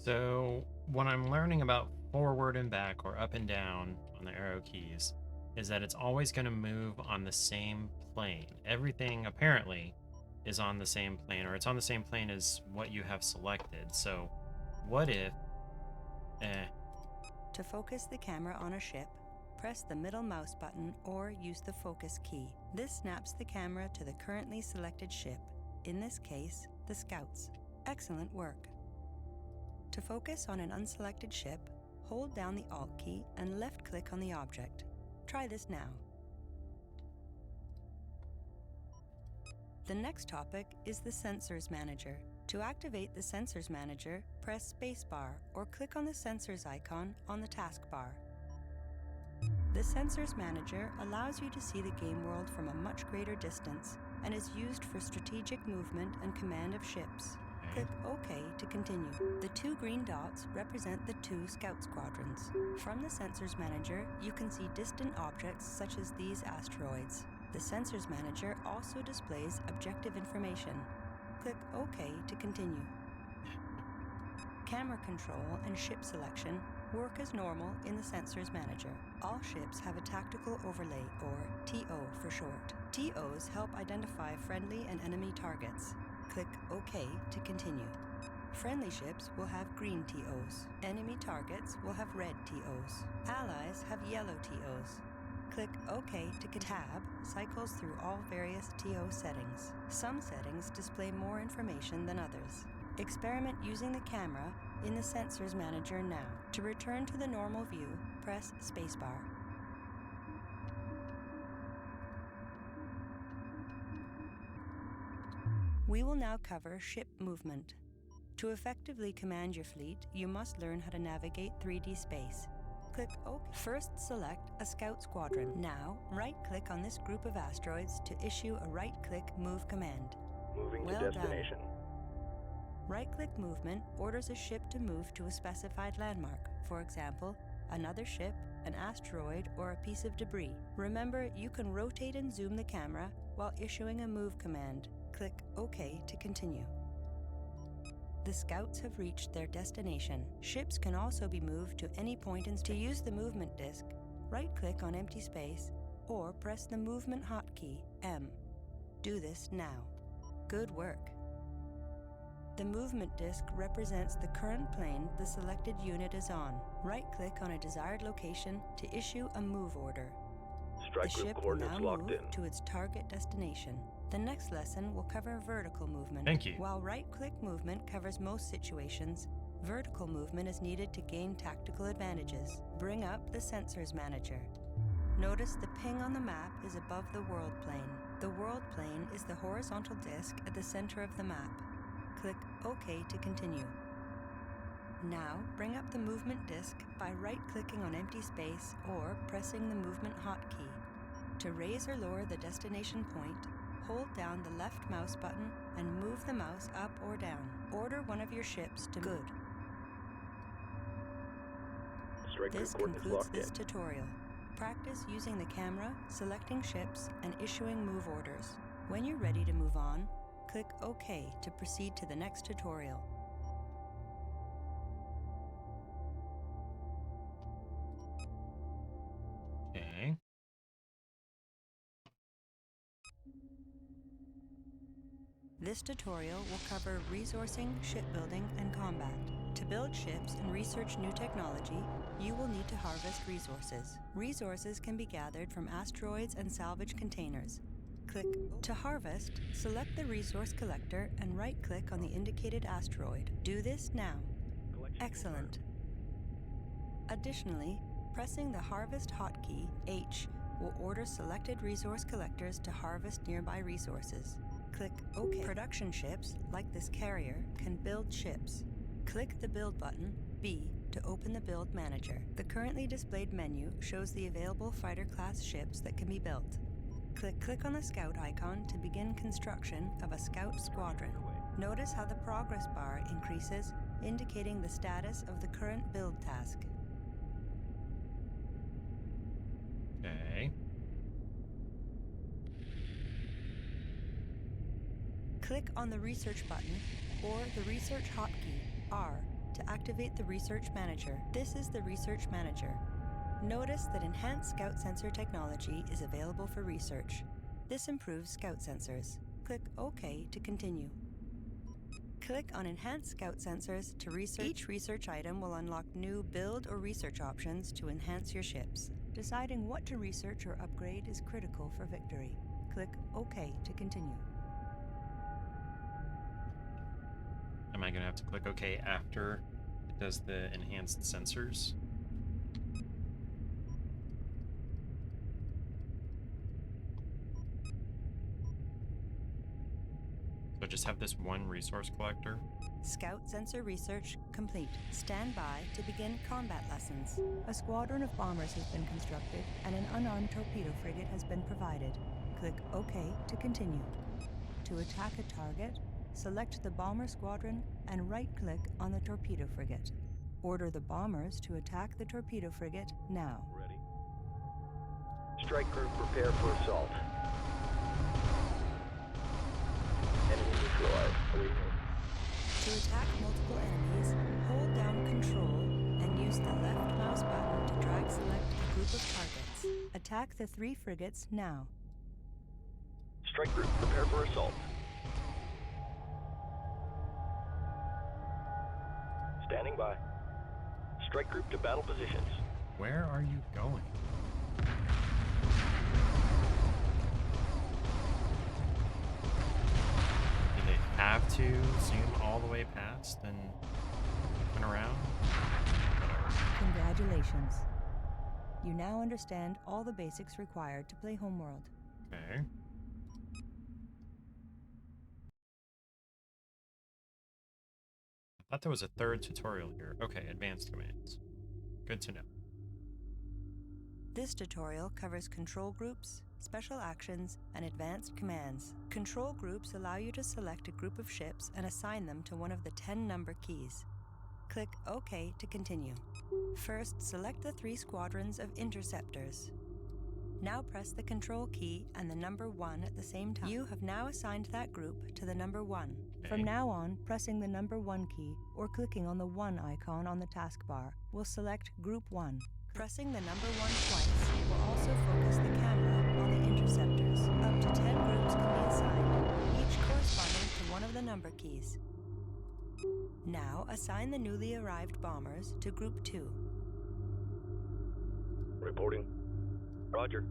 Speaker 3: So, what I'm learning about forward and back or up and down on the arrow keys is that it's always going to move on the same plane. Everything, apparently, is on the same plane, or it's on the same plane as what you have selected. So what if
Speaker 9: To focus the camera on a ship, press the middle mouse button or use the focus key. This snaps the camera to the currently selected ship, in this case, the Scouts. Excellent work. To focus on an unselected ship, hold down the Alt key and left-click on the object. Try this now. The next topic is the Sensors Manager. To activate the Sensors Manager, press Spacebar or click on the Sensors icon on the taskbar. The Sensors Manager allows you to see the game world from a much greater distance and is used for strategic movement and command of ships. Click OK to continue. The 2 green dots represent the 2 Scout squadrons. From the Sensors Manager, you can see distant objects such as these asteroids. The Sensors Manager also displays objective information. Click OK to continue. Camera control and ship selection work as normal in the Sensors Manager. All ships have a tactical overlay, or TO for short. TOs help identify friendly and enemy targets. Click OK to continue. Friendly ships will have green TOs. Enemy targets will have red TOs. Allies have yellow TOs. Click OK to tab cycles through all various TO settings. Some settings display more information than others. Experiment using the camera in the Sensors Manager now. To return to the normal view, press Spacebar. We will now cover ship movement. To effectively command your fleet, you must learn how to navigate 3D space. Click OK. First, select a Scout Squadron. Now, right-click on this group of asteroids to issue a right-click move command.
Speaker 6: Moving
Speaker 9: Well
Speaker 6: to destination.
Speaker 9: done. Right-click movement orders a ship to move to a specified landmark. For example, another ship, an asteroid, or a piece of debris. Remember, you can rotate and zoom the camera while issuing a move command. Click OK to continue. The Scouts have reached their destination. Ships can also be moved to any point in space. To use the movement disk, right-click on empty space or press the movement hotkey, M. Do this now. Good work. The movement disk represents the current plane the selected unit is on. Right-click on a desired location to issue a move order.
Speaker 6: Strike
Speaker 9: The
Speaker 6: group
Speaker 9: ship will
Speaker 6: coordinates
Speaker 9: now
Speaker 6: locked
Speaker 9: move
Speaker 6: in.
Speaker 9: to its target destination. The next lesson will cover vertical movement.
Speaker 3: Thank you.
Speaker 9: While right-click movement covers most situations, vertical movement is needed to gain tactical advantages. Bring up the Sensors Manager. Notice the ping on the map is above the world plane. The world plane is the horizontal disk at the center of the map. Click OK to continue. Now, bring up the movement disk by right-clicking on empty space or pressing the movement hotkey. To raise or lower the destination point, hold down the left mouse button and move the mouse up or down. Order one of your ships to good.
Speaker 6: Strike group
Speaker 9: This
Speaker 6: coordinates
Speaker 9: concludes
Speaker 6: locked
Speaker 9: this
Speaker 6: in.
Speaker 9: tutorial. Practice using the camera, selecting ships, and issuing move orders. When you're ready to move on, click OK to proceed to the next tutorial.
Speaker 3: Okay.
Speaker 9: This tutorial will cover resourcing, shipbuilding, and combat. To build ships and research new technology, you will need to harvest resources. Resources can be gathered from asteroids and salvage containers. Click to harvest, select the resource collector and right-click on the indicated asteroid. Do this now. Excellent. Additionally, pressing the Harvest hotkey, H, will order selected resource collectors to harvest nearby resources. Click OK. Production ships, like this carrier, can build ships. Click the Build button, B, to open the Build Manager. The currently displayed menu shows the available fighter-class ships that can be built. Click on the Scout icon to begin construction of a Scout squadron. Notice how the progress bar increases, indicating the status of the current build task.
Speaker 3: Okay.
Speaker 9: Click on the Research button or the Research hotkey, R, to activate the Research Manager. This is the Research Manager. Notice that Enhanced Scout Sensor technology is available for research. This improves Scout sensors. click OK to continue. Click on Enhance Scout Sensors to research. Each research item will unlock new build or research options to enhance your ships. Deciding what to research or upgrade is critical for victory. Click OK to continue.
Speaker 3: Am I going to have to click OK after it does the enhanced sensors? So just have this one resource collector?
Speaker 9: Scout sensor research complete. Stand by to begin combat lessons. A squadron of bombers has been constructed and an unarmed torpedo frigate has been provided. Click OK to continue. To attack a target, select the bomber squadron and right-click on the torpedo frigate. Order the bombers to attack the torpedo frigate now.
Speaker 6: Ready. Strike group prepare for assault. Enemy neutralized. Awaiting.
Speaker 9: To attack multiple enemies, hold down Control and use the left mouse button to drag select a group of targets. Attack the 3 frigates now.
Speaker 6: Strike group prepare for assault. Standing by. Strike group to battle positions.
Speaker 3: Where are you going? Do they have to zoom all the way past and turn around?
Speaker 9: Congratulations. You now understand all the basics required to play Homeworld.
Speaker 3: Okay. I thought there was a third tutorial here. Okay, advanced commands. Good to know.
Speaker 9: This tutorial covers control groups, special actions, and advanced commands. Control groups allow you to select a group of ships and assign them to one of the 10 number keys. Click OK to continue. First, select the 3 squadrons of interceptors. Now press the Control key and the number 1 at the same time. You have now assigned that group to the number 1. From now on, pressing the number 1 key or clicking on the 1 icon on the taskbar will select Group 1. Pressing the number 1 twice will also focus the camera on the interceptors. Up to 10 groups can be assigned, each corresponding to one of the number keys. Now assign the newly arrived bombers to Group 2.
Speaker 6: Reporting. Roger.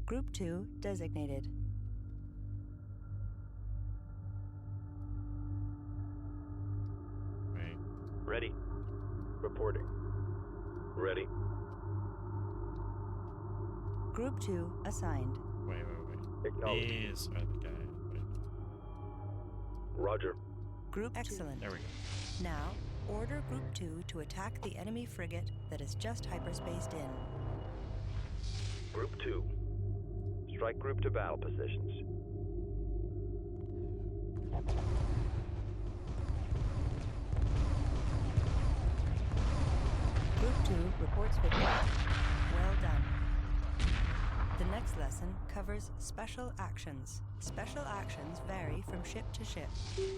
Speaker 9: Group 2 designated.
Speaker 3: Right.
Speaker 6: Ready. Reporting. Ready.
Speaker 9: Group 2 assigned.
Speaker 3: Wait.
Speaker 6: Acknowledge.
Speaker 3: These are the guys. Wait.
Speaker 6: Roger.
Speaker 9: Group excellent.
Speaker 3: There we go.
Speaker 9: Now, order Group 2 to attack the enemy frigate that is just hyperspaced in.
Speaker 6: Group 2. Strike group to battle positions.
Speaker 9: Group 2 reports victory. Well done. The next lesson covers special actions. Special actions vary from ship to ship.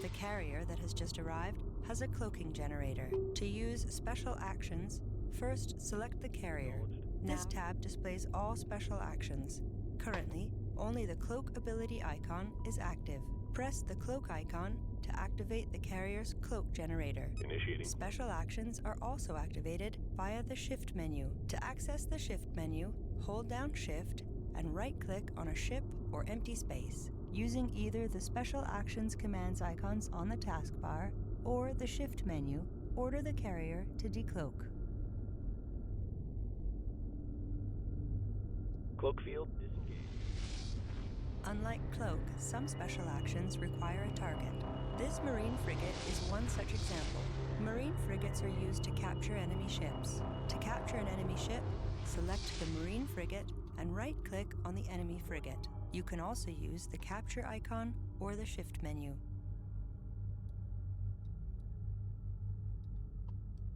Speaker 9: The carrier that has just arrived has a cloaking generator. To use special actions, first select the carrier. This tab displays all special actions. Currently, only the cloak ability icon is active. Press the cloak icon to activate the carrier's cloak generator.
Speaker 6: Initiating.
Speaker 9: Special actions are also activated via the Shift menu. To access the Shift menu, hold down Shift and right-click on a ship or empty space. Using either the Special Actions commands icons on the taskbar or the Shift menu, order the carrier to decloak.
Speaker 6: Cloak field disengaged.
Speaker 9: Unlike Cloak, some special actions require a target. This Marine frigate is one such example. Marine frigates are used to capture enemy ships. To capture an enemy ship, select the Marine frigate and right-click on the enemy frigate. You can also use the Capture icon or the Shift menu.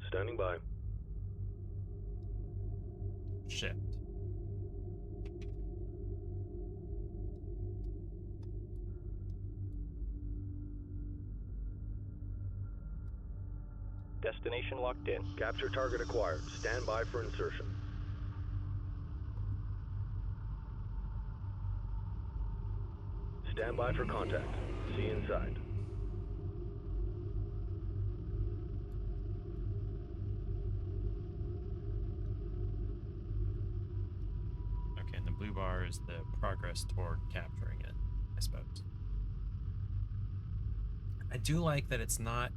Speaker 6: Standing by.
Speaker 3: Shift.
Speaker 6: Destination locked in. Capture target acquired. Stand by for insertion. Stand by for contact. See you inside.
Speaker 3: Okay, and the blue bar is the progress toward capturing it, I suppose. I do like that it's not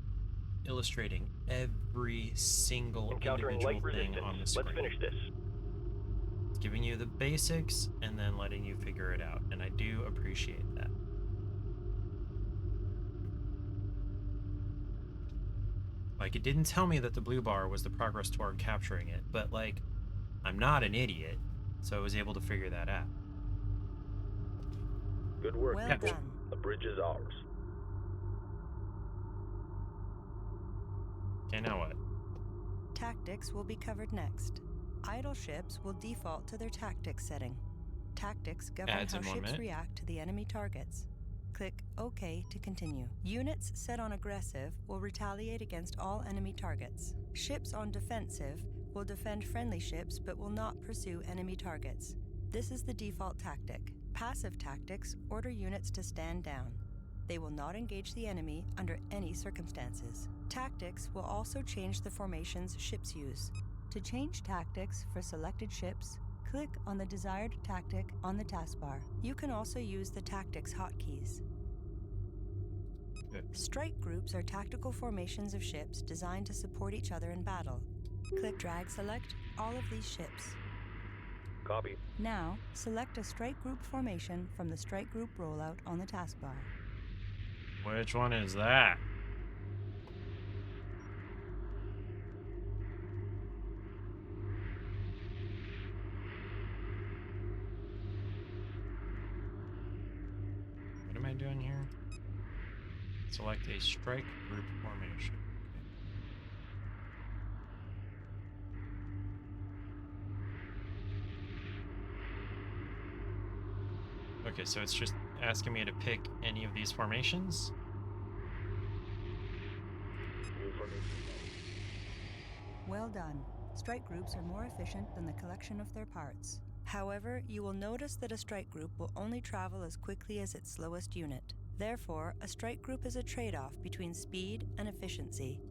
Speaker 3: illustrating every single
Speaker 6: Encountering
Speaker 3: individual
Speaker 6: light
Speaker 3: thing
Speaker 6: resistance.
Speaker 3: on the screen.
Speaker 6: Let's finish this.
Speaker 3: It's giving you the basics and then letting you figure it out, and I do appreciate that. Like, it didn't tell me that the blue bar was the progress toward capturing it, but, like, I'm not an idiot, so I was able to figure that out.
Speaker 6: Good work.
Speaker 9: Well
Speaker 3: Capture.
Speaker 9: done.
Speaker 6: The bridge is ours.
Speaker 3: Okay, now what?
Speaker 9: Tactics will be covered next. Idle ships will default to their tactics setting. Tactics govern
Speaker 3: Adds
Speaker 9: how
Speaker 3: in 1
Speaker 9: ships
Speaker 3: minute.
Speaker 9: react to the enemy targets. Click OK to continue. Units set on aggressive will retaliate against all enemy targets. Ships on defensive will defend friendly ships but will not pursue enemy targets. This is the default tactic. Passive tactics order units to stand down. They will not engage the enemy under any circumstances. Tactics will also change the formations ships use. To change tactics for selected ships, click on the desired tactic on the taskbar. You can also use the tactics hotkeys.
Speaker 3: Good.
Speaker 9: Strike groups are tactical formations of ships designed to support each other in battle. Click drag select all of these ships.
Speaker 6: Copy.
Speaker 9: Now, select a strike group formation from the strike group rollout on the taskbar.
Speaker 3: Which one is that? What am I doing here? Select a strike group formation. Okay, so it's just asking me to pick any of these formations.
Speaker 6: New formation.
Speaker 9: Well done. Strike groups are more efficient than the collection of their parts. However, you will notice that a strike group will only travel as quickly as its slowest unit. Therefore, a strike group is a trade-off between speed and efficiency.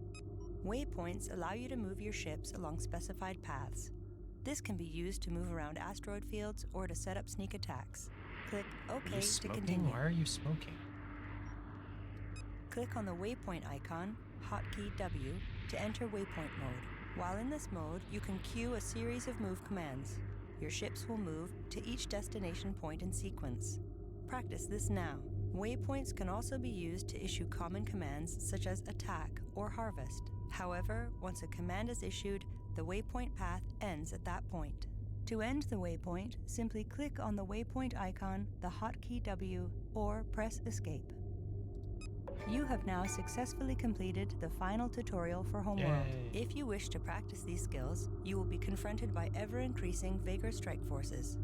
Speaker 9: Waypoints allow you to move your ships along specified paths. This can be used to move around asteroid fields or to set up sneak attacks. Click
Speaker 3: Are
Speaker 9: OK
Speaker 3: you
Speaker 9: to
Speaker 3: smoking?
Speaker 9: continue.
Speaker 3: Why are you smoking?
Speaker 9: Click on the waypoint icon, hotkey W, to enter waypoint mode. While in this mode, you can queue a series of move commands. Your ships will move to each destination point in sequence. Practice this now. Waypoints can also be used to issue common commands such as attack or harvest. However, once a command is issued, the waypoint path ends at that point. To end the waypoint, simply click on the waypoint icon, the hotkey W, or press Escape. You have now successfully completed the final tutorial for Homeworld.
Speaker 3: Yay.
Speaker 9: If you wish to practice these skills, you will be confronted by ever-increasing Vagrant strike forces.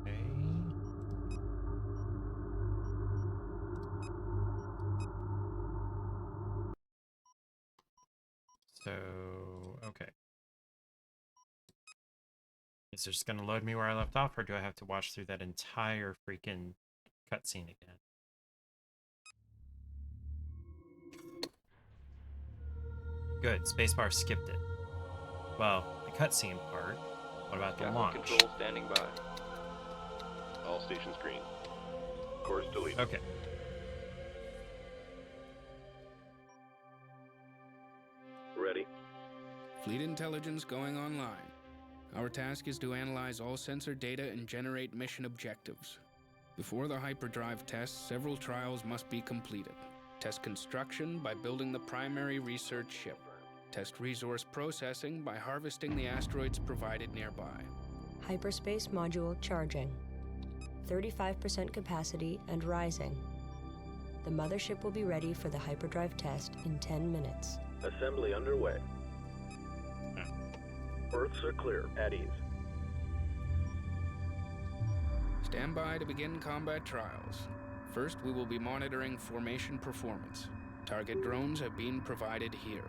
Speaker 3: Okay. So, okay. Is it just gonna load me where I left off, or do I have to watch through that entire freaking cutscene again? Good, spacebar skipped it. Well, the cutscene part. What about the
Speaker 4: Captain
Speaker 3: launch?
Speaker 4: control standing by.
Speaker 10: All stations green. Course delete.
Speaker 3: Okay.
Speaker 6: Ready.
Speaker 8: Fleet intelligence going online. Our task is to analyze all sensor data and generate mission objectives. Before the hyperdrive test, several trials must be completed. Test construction by building the primary research ship. Test resource processing by harvesting the asteroids provided nearby.
Speaker 7: Hyperspace module charging. 35% capacity and rising. The mothership will be ready for the hyperdrive test in 10 minutes.
Speaker 6: Assembly underway. Earths are clear. At ease.
Speaker 8: Stand by to begin combat trials. First, we will be monitoring formation performance. Target drones have been provided here.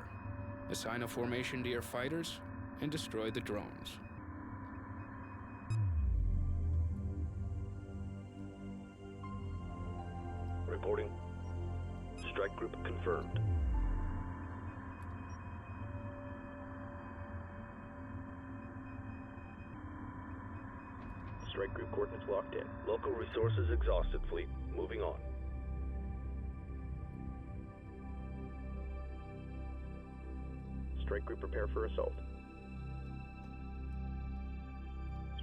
Speaker 8: Assign a formation to your fighters and destroy the drones.
Speaker 6: Reporting. Strike group confirmed. Strike group coordinates locked in. Local resources exhausted, fleet. Moving on. Strike group prepare for assault.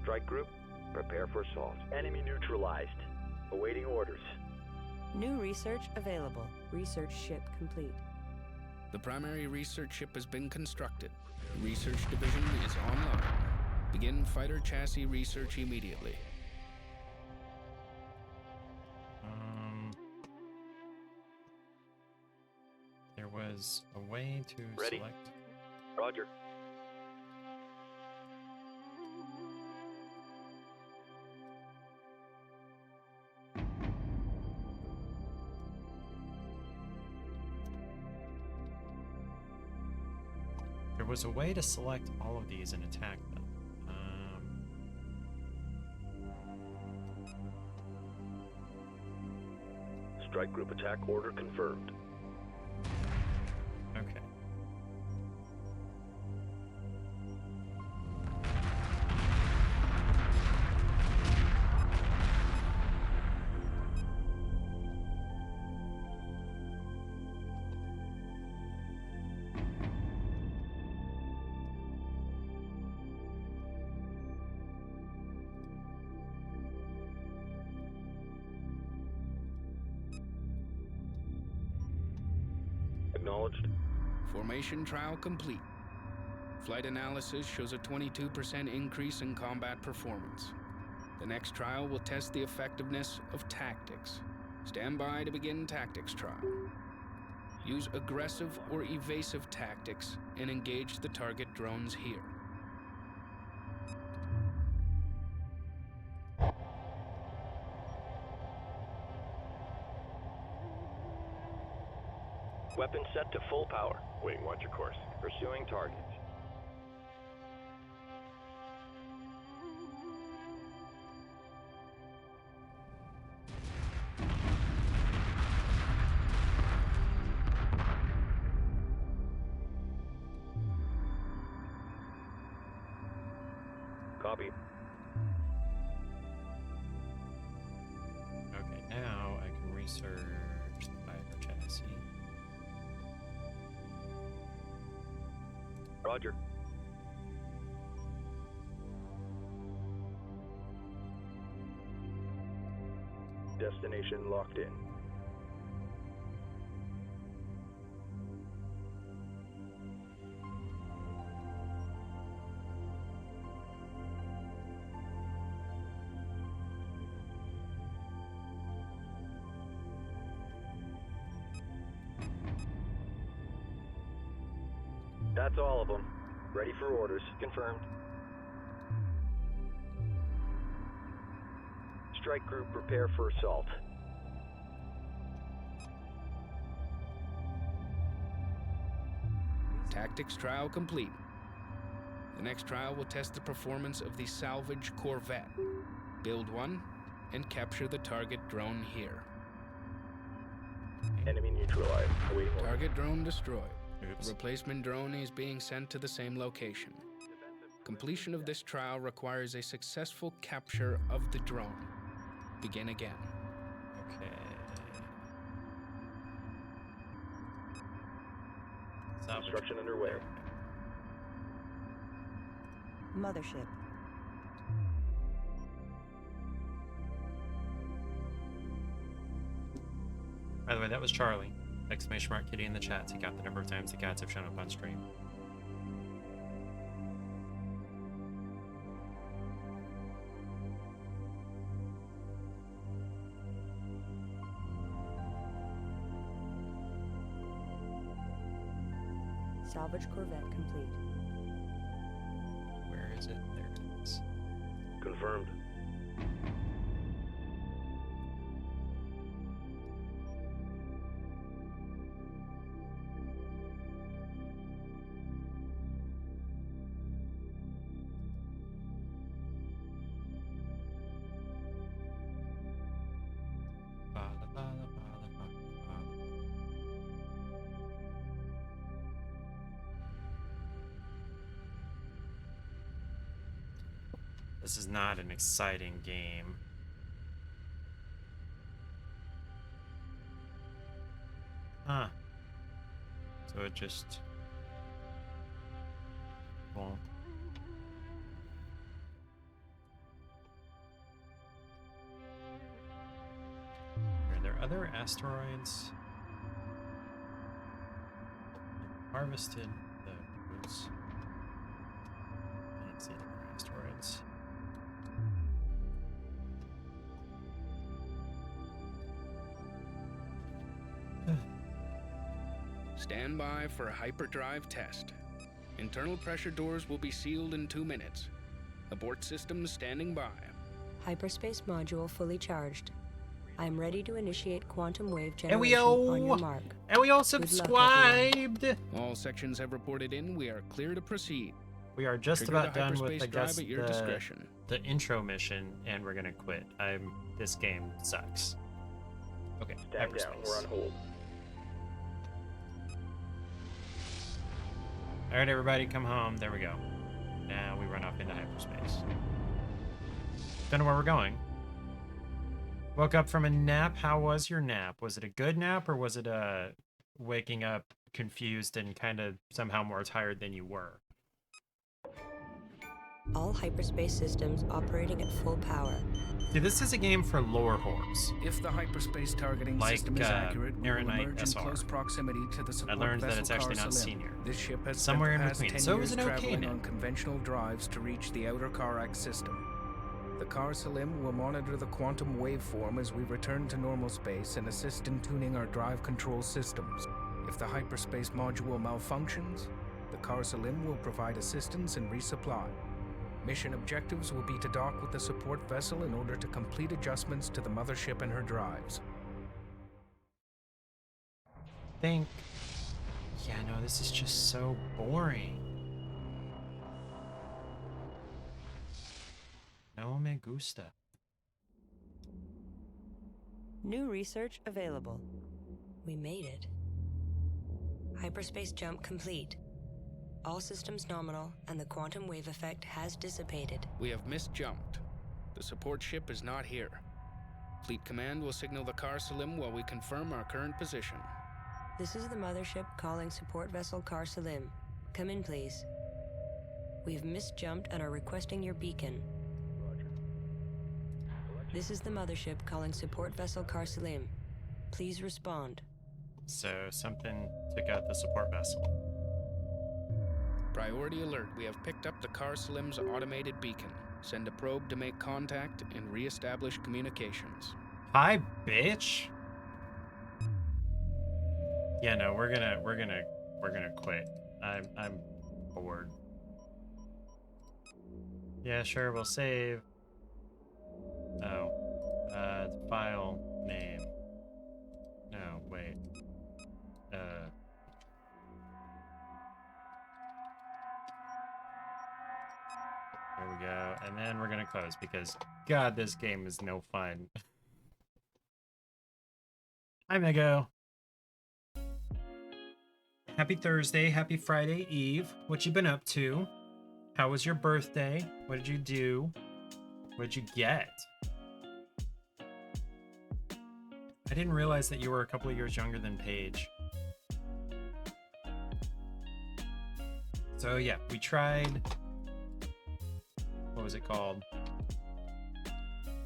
Speaker 6: Strike group, prepare for assault. Enemy neutralized. Awaiting orders.
Speaker 9: New research available. Research ship complete.
Speaker 8: The primary research ship has been constructed. The research division is online. Begin fighter chassis research immediately.
Speaker 3: There was a way to
Speaker 4: Ready.
Speaker 3: select.
Speaker 4: Roger.
Speaker 3: There was a way to select all of these and attack them.
Speaker 6: Strike group attack order confirmed.
Speaker 3: Okay.
Speaker 6: Acknowledged.
Speaker 8: Formation trial complete. Flight analysis shows a 22% increase in combat performance. The next trial will test the effectiveness of tactics. Stand by to begin tactics trial. Use aggressive or evasive tactics and engage the target drones here.
Speaker 6: Weapon set to full power.
Speaker 10: Wait, watch your course.
Speaker 4: Pursuing targets.
Speaker 6: Copy.
Speaker 3: Okay, now I can research the fighter chassis.
Speaker 6: Roger. Destination locked in. That's all of them. Ready for orders. Confirmed. Strike group prepare for assault.
Speaker 8: Tactics trial complete. The next trial will test the performance of the salvage corvette. Build one and capture the target drone here.
Speaker 6: Enemy neutralized. Awaiting orders.
Speaker 8: Target drone destroyed.
Speaker 3: Oops.
Speaker 8: A replacement drone is being sent to the same location. Completion of this trial requires a successful capture of the drone. Begin again.
Speaker 3: Okay. Salvage.
Speaker 6: Construction underway.
Speaker 9: Mothership.
Speaker 3: By the way, that was Charlie. Exclamation mark kitty in the chat to count the number of times the cats have shown up on stream.
Speaker 9: Salvage corvette complete.
Speaker 3: Where is it? There it is.
Speaker 6: Confirmed.
Speaker 3: This is not an exciting game. Huh. So it just... Well... Are there other asteroids? Harvested those. I don't see any more asteroids.
Speaker 8: Stand by for a hyperdrive test. Internal pressure doors will be sealed in 2 minutes. Abort systems standing by.
Speaker 7: Hyperspace module fully charged. I am ready to initiate quantum wave generation on your mark.
Speaker 3: And we all
Speaker 7: Good luck,
Speaker 3: subscribed!
Speaker 8: All sections have reported in. We are clear to proceed.
Speaker 3: We are just
Speaker 8: Trigger
Speaker 3: about
Speaker 8: the
Speaker 3: done with,
Speaker 8: hyperspace
Speaker 3: I guess,
Speaker 8: drive at your discretion.
Speaker 3: the intro mission, and we're gonna quit. This game sucks. Okay,
Speaker 6: Stand down. We're on hold.
Speaker 3: Alright, everybody, come home. There we go. Now we run off into hyperspace. Don't know where we're going. Woke up from a nap. How was your nap? Was it a good nap, or was it waking up confused and kind of somehow more tired than you were?
Speaker 7: All hyperspace systems operating at full power.
Speaker 3: See, this is a game for lore whores.
Speaker 8: If the hyperspace targeting
Speaker 3: Like,
Speaker 8: system is accurate, we will
Speaker 3: Fahrenheit
Speaker 8: emerge in
Speaker 3: SR.
Speaker 8: close proximity to the support
Speaker 3: I learned that
Speaker 8: vessel
Speaker 3: it's actually
Speaker 8: Car
Speaker 3: not
Speaker 8: Salim.
Speaker 3: senior.
Speaker 8: This ship has
Speaker 3: Somewhere in
Speaker 8: spent the past
Speaker 3: between.
Speaker 8: 10
Speaker 3: So it
Speaker 8: years
Speaker 3: was an okay
Speaker 8: traveling
Speaker 3: nap.
Speaker 8: on conventional drives to reach the outer Karax system. The Car Salim will monitor the quantum waveform as we return to normal space and assist in tuning our drive control systems. If the hyperspace module malfunctions, the Car Salim will provide assistance and resupply. Mission objectives will be to dock with the support vessel in order to complete adjustments to the mothership and her drives.
Speaker 3: Yeah, no, this is just so boring. No me gusta.
Speaker 9: New research available.
Speaker 7: We made it. Hyperspace jump complete. All systems nominal, and the quantum wave effect has dissipated.
Speaker 8: We have misjumped. The support ship is not here. Fleet Command will signal the Car Salim while we confirm our current position.
Speaker 7: This is the mothership calling support vessel Car Salim. Come in, please. We've misjumped and are requesting your beacon. This is the mothership calling support vessel Car Salim. Please respond.
Speaker 3: So something took out the support vessel.
Speaker 8: Priority alert, we have picked up the Car Salim's automated beacon. Send a probe to make contact and re-establish communications.
Speaker 3: Hi, bitch. Yeah, no, we're gonna quit. I'm bored. Yeah, sure, we'll save. Oh, file name. No, wait. There we go, and then we're gonna close because, God, this game is no fun. Hi, Mego. Happy Thursday, happy Friday Eve. What you been up to? How was your birthday? What did you do? What did you get? I didn't realize that you were a couple of years younger than Paige. So yeah, we tried... What was it called?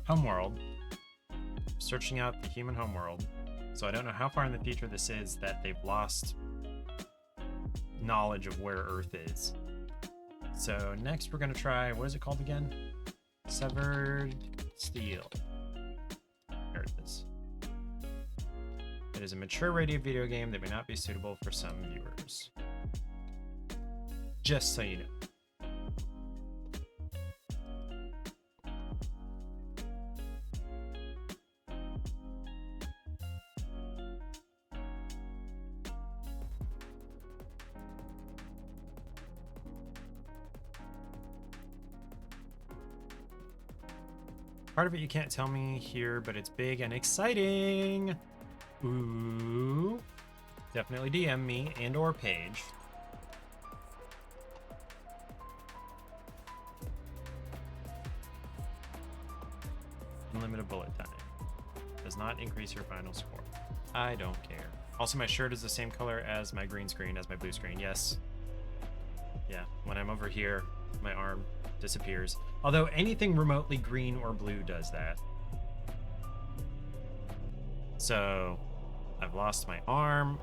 Speaker 3: Homeworld. Searching out the human homeworld. So I don't know how far in the future this is that they've lost knowledge of where Earth is. So next we're gonna try, what is it called again? Severed Steel. Here it is. It is a mature rated video game that may not be suitable for some viewers. Just so you know. Part of it you can't tell me here, but it's big and exciting. Ooh. Definitely DM me and or Paige. Unlimited bullet time. Does not increase your final score. I don't care. Also, my shirt is the same color as my green screen, as my blue screen. Yes. Yeah, when I'm over here, my arm disappears. Although anything remotely green or blue does that. So, I've lost my arm.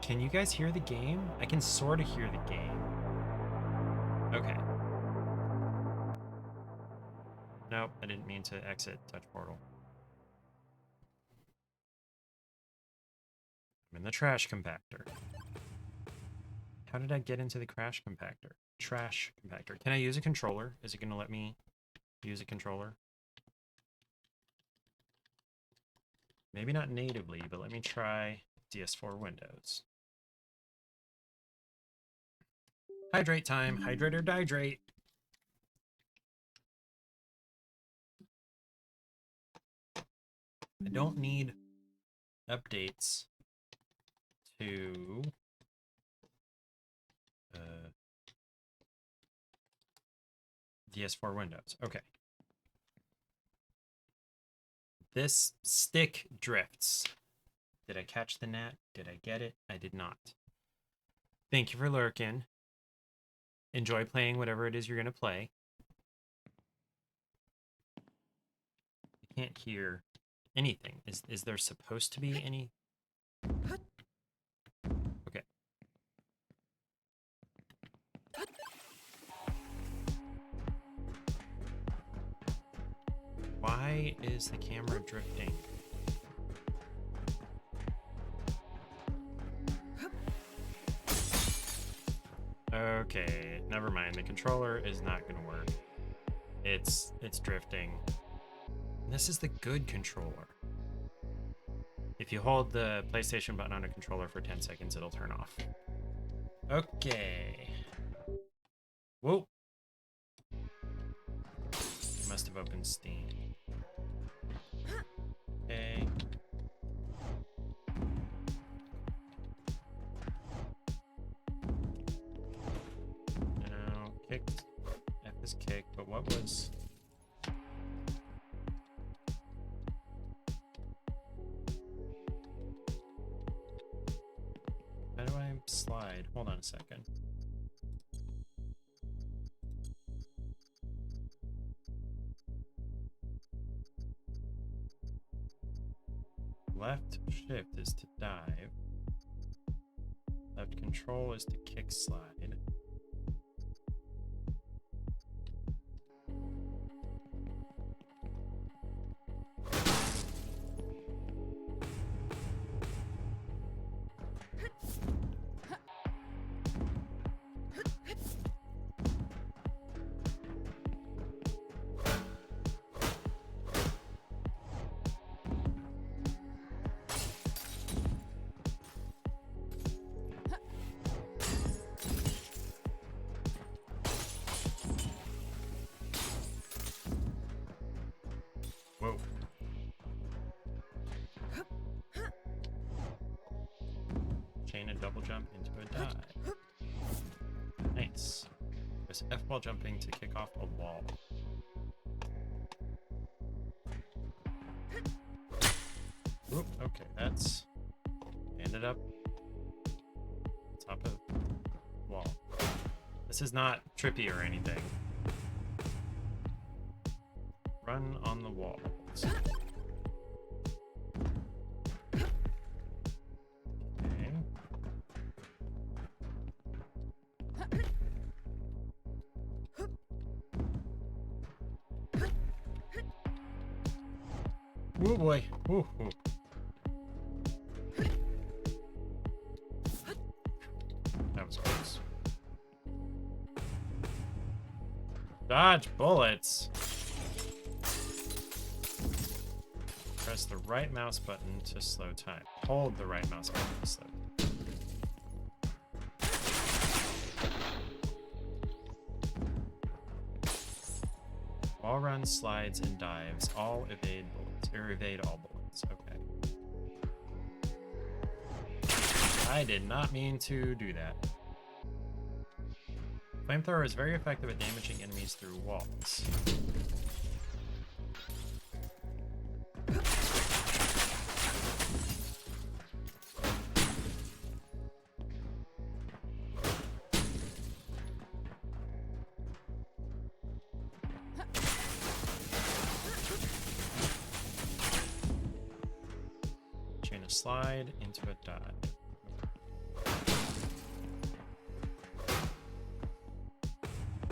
Speaker 3: Can you guys hear the game? I can sort of hear the game. Okay. Nope, I didn't mean to exit touch portal. I'm in the trash compactor. How did I get into the crash compactor? Trash compactor. Can I use a controller? Is it going to let me use a controller? Maybe not natively, but let me try DS4 Windows. Hydrate time. Hydrate or dihydrate. I don't need updates to DS4 Windows. Okay. This stick drifts. Did I catch the gnat? Did I get it? I did not. Thank you for lurking. Enjoy playing whatever it is you're going to play. I can't hear anything. Is there supposed to be any? Okay. Why is the camera drifting? Okay, never mind. The controller is not going to work. It's drifting. This is the good controller. If you hold the PlayStation button on a controller for 10 seconds, it'll turn off. Okay. Whoa. Must have opened Steam. Okay. Now, kicked. F is kick, but what was... How do I slide? Hold on a second. Left shift is to dive. Left control is to kick slide. Whoa. Chain a double jump into a dive. Nice. Press F while jumping to kick off a wall. Oop, okay, that's ended up top of wall. This is not trippy or anything. Run on the walls. Okay. Oh boy. Ooh, ooh. That was close. Dodge bullets. Press the right mouse button to slow time. Hold the right mouse button to slow time. Wall runs, slides, and dives all evade bullets, or evade all bullets. Okay. I did not mean to do that. Flamethrower is very effective at damaging enemies through walls. slide into a dot.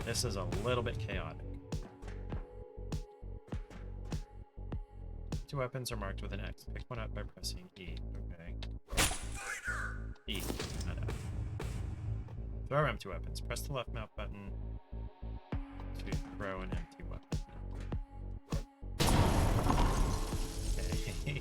Speaker 3: This is a little bit chaotic. 2 weapons are marked with an X. Pick one up by pressing E. Okay. E, not F. Throw empty weapons. Press the left mouse button to throw an empty weapon. Okay.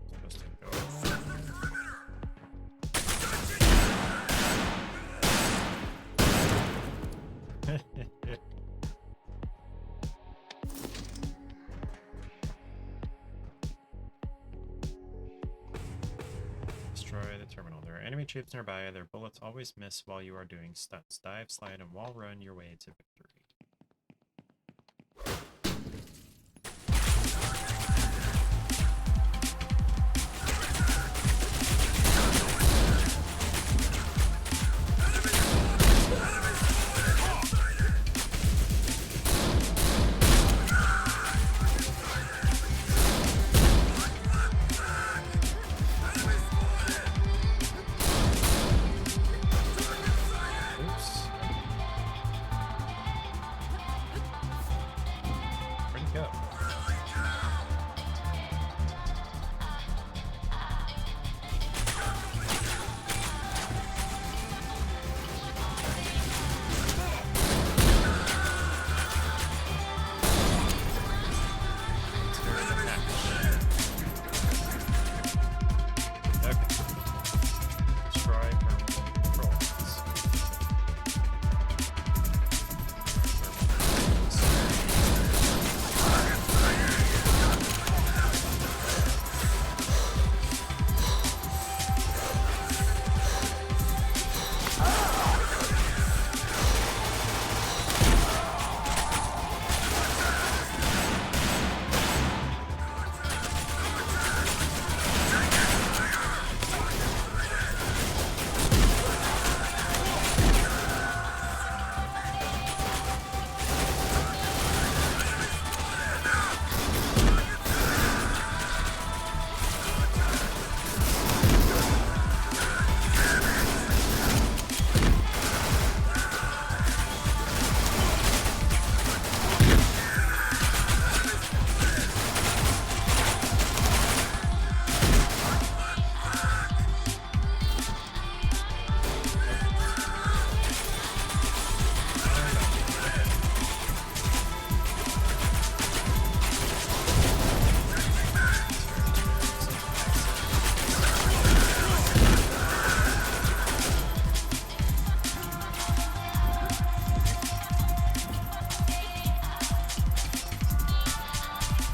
Speaker 3: Supposed to go. Destroy the terminal. There are enemy troops nearby. Their bullets always miss while you are doing stunts. Dive, slide, and wall run your way to victory.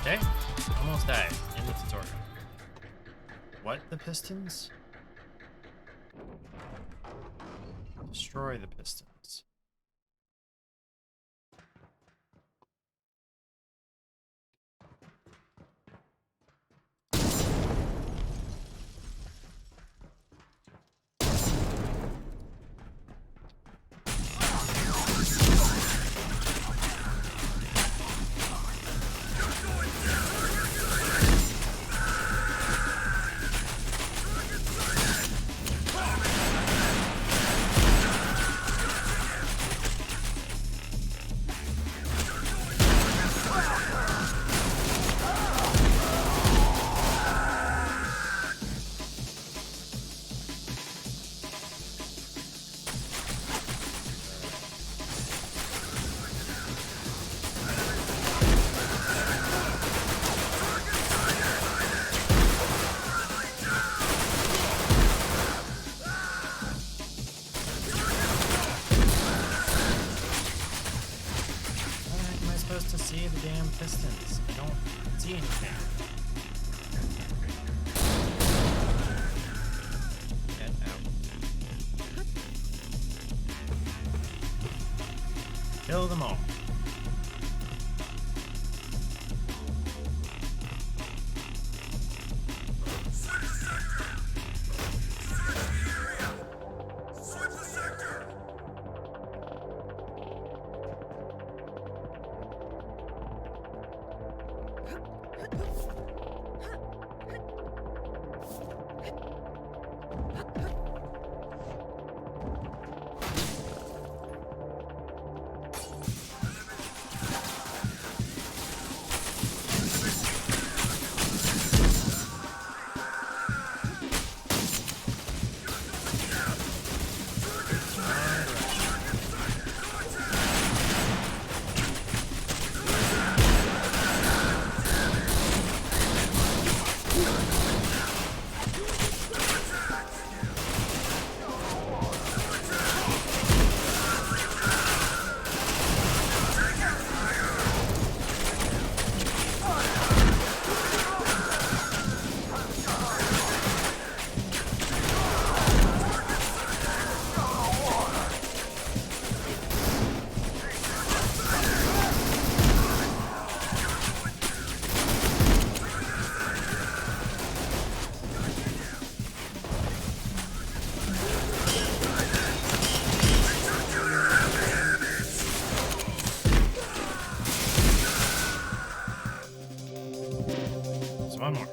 Speaker 3: Okay, almost died in the tutorial. What the pistons? Destroy the pistons. To see the damn pistons. I don't see anything. Get out. Kill them all. One more.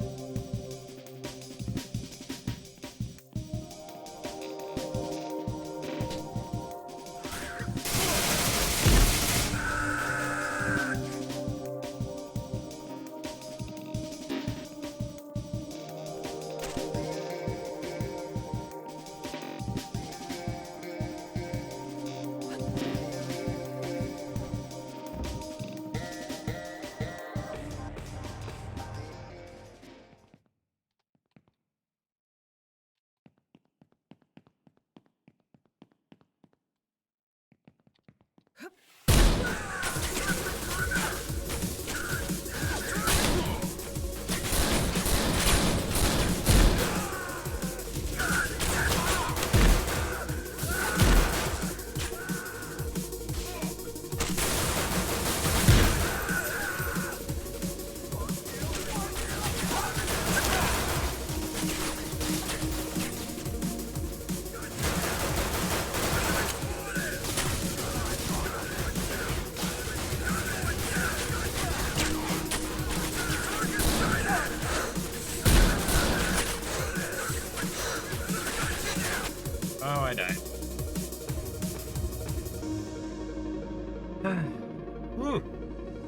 Speaker 3: Oh, I died. Whew,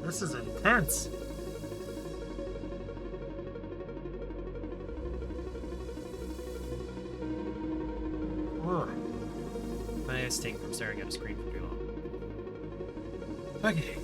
Speaker 3: this is intense. Whoa. My eyes stink from staring at a screen for too long. Okay.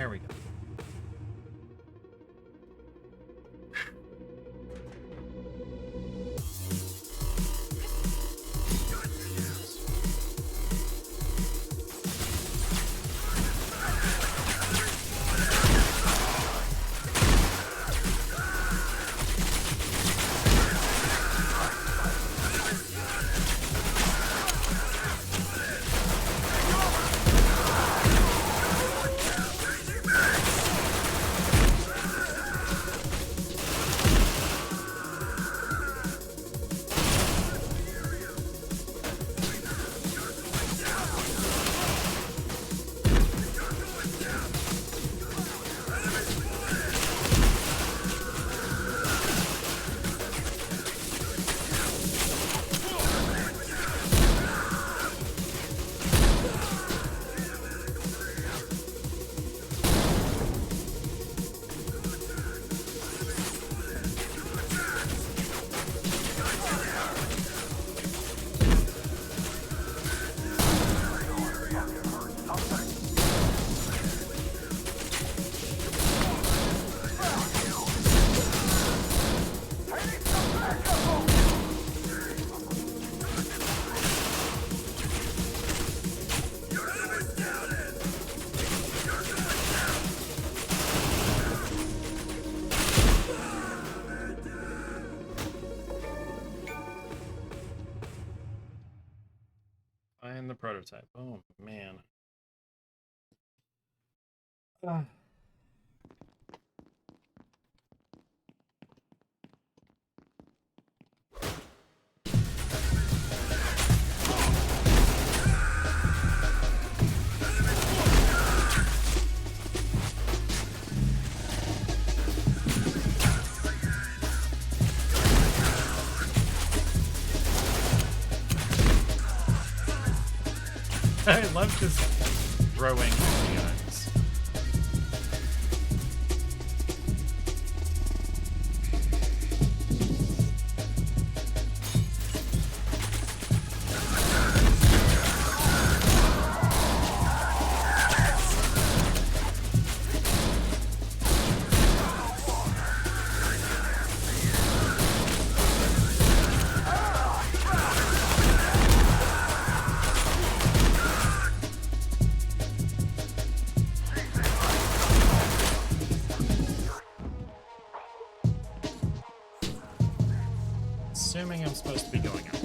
Speaker 3: There we go. Find the prototype. Oh, man. I love just throwing guns. Assuming I'm supposed to be going out.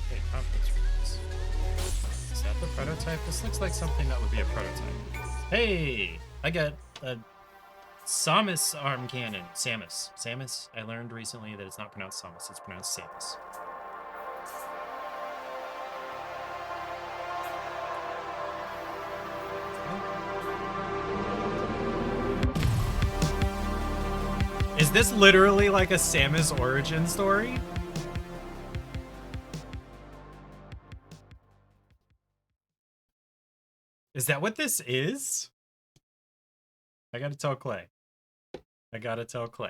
Speaker 3: Okay, conference rooms. Is that the prototype? This looks like something that would be a prototype. Hey! I got a Samus arm cannon. Samus. Samus. I learned recently that it's not pronounced Samus, it's pronounced Samus. Is this literally like a Samus origin story? Is that what this is? I gotta tell Clay. I gotta tell Clay.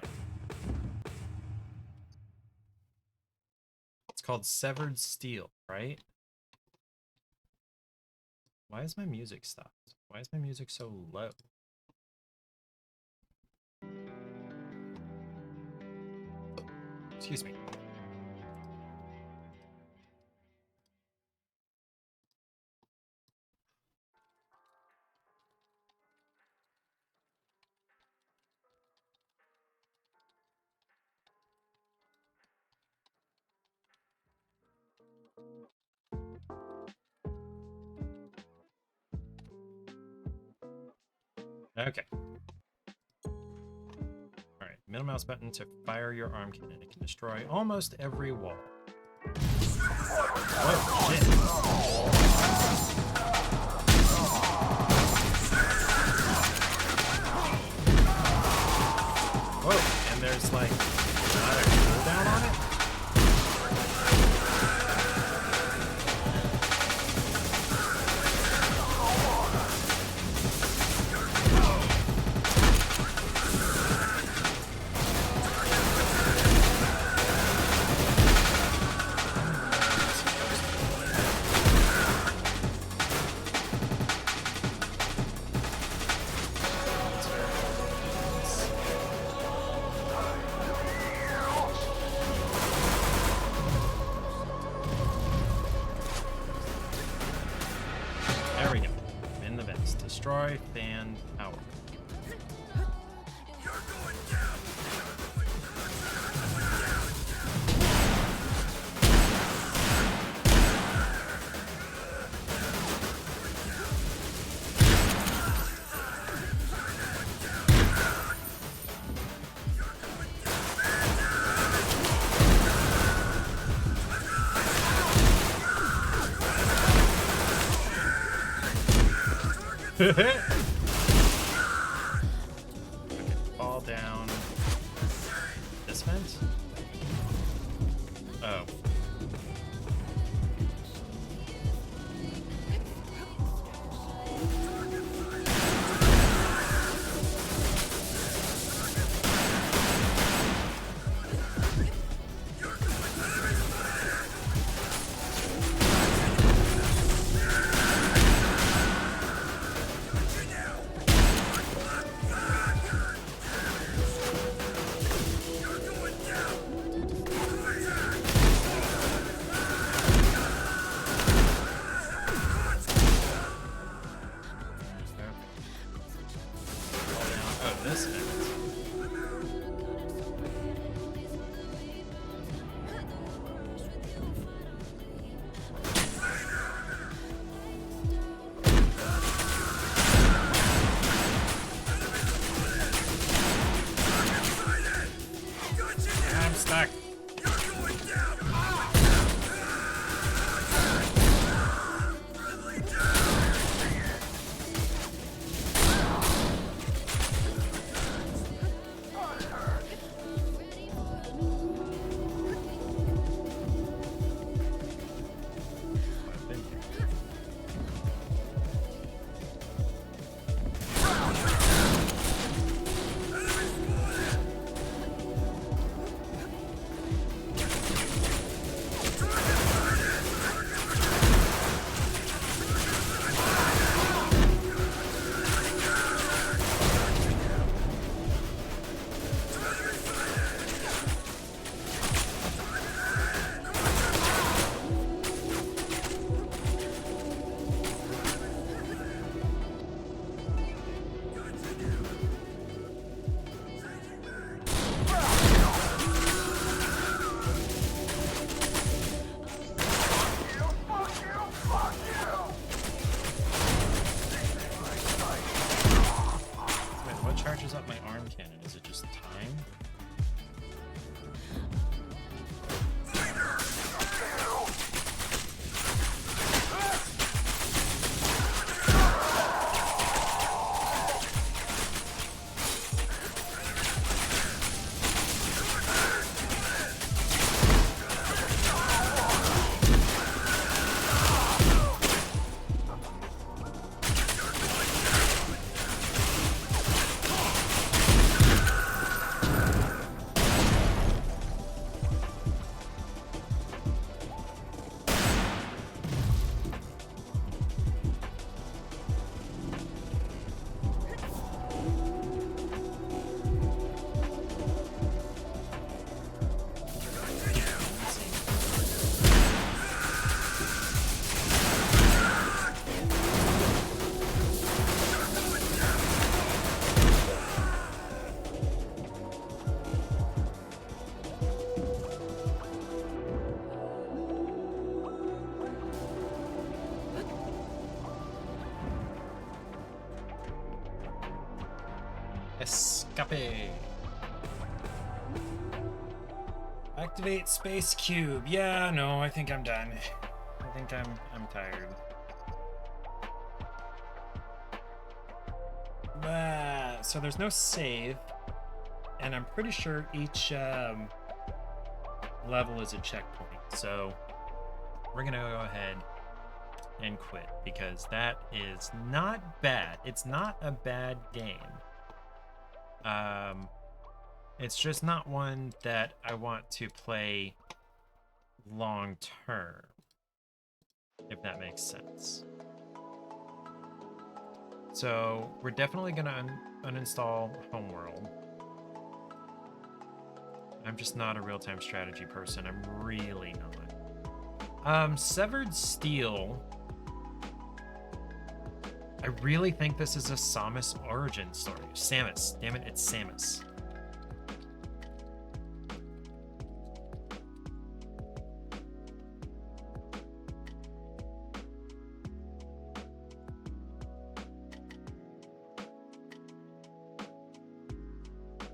Speaker 3: It's called Severed Steel, right? Why is my music stopped? Why is my music so low? Excuse me. Okay. Alright, middle mouse button to fire your arm cannon. It can destroy almost every wall. Oh, shit. Whoa, and there's like not a cooldown on it? Destroy fan power. Fall down this vent? Oh. I'm stuck. Charges up my arm cannon. Is it just time? Escape. Activate space cube. Yeah, no, I think I'm done. I think I'm tired. So there's no save, and I'm pretty sure each level is a checkpoint. So we're gonna go ahead and quit because that is not bad. It's not a bad game. It's just not one that I want to play long term, if that makes sense. So we're definitely gonna uninstall Homeworld. I'm just not a real-time strategy person. I'm really not. Severed Steel, I really think this is a Samus origin story. Samus. Damn it, it's Samus.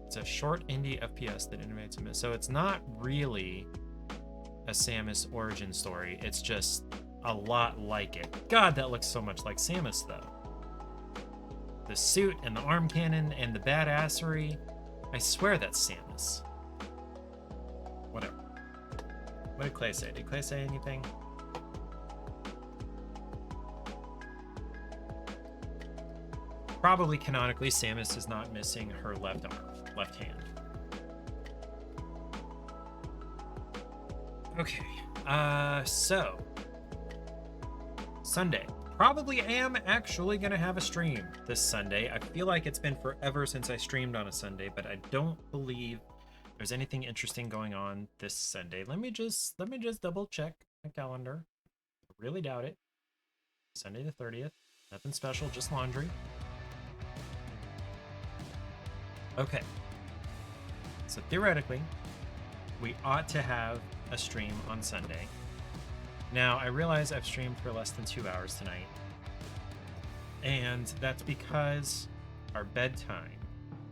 Speaker 3: It's a short indie FPS that innovates a miss. So it's not really a Samus origin story. It's just a lot like it. God, that looks so much like Samus, though. The suit and the arm cannon and the badassery. I swear that's Samus. Whatever. What did Clay say? Did Clay say anything? Probably canonically, Samus is not missing her left arm, left hand. Okay, so Sunday. Probably am actually gonna have a stream this Sunday. I feel like it's been forever since I streamed on a Sunday, but I don't believe there's anything interesting going on this Sunday. Let me just double check my calendar. I really doubt it. Sunday the 30th. Nothing special, just laundry. Okay. So theoretically, we ought to have a stream on Sunday. Now, I realize I've streamed for less than 2 hours tonight, and that's because our bedtime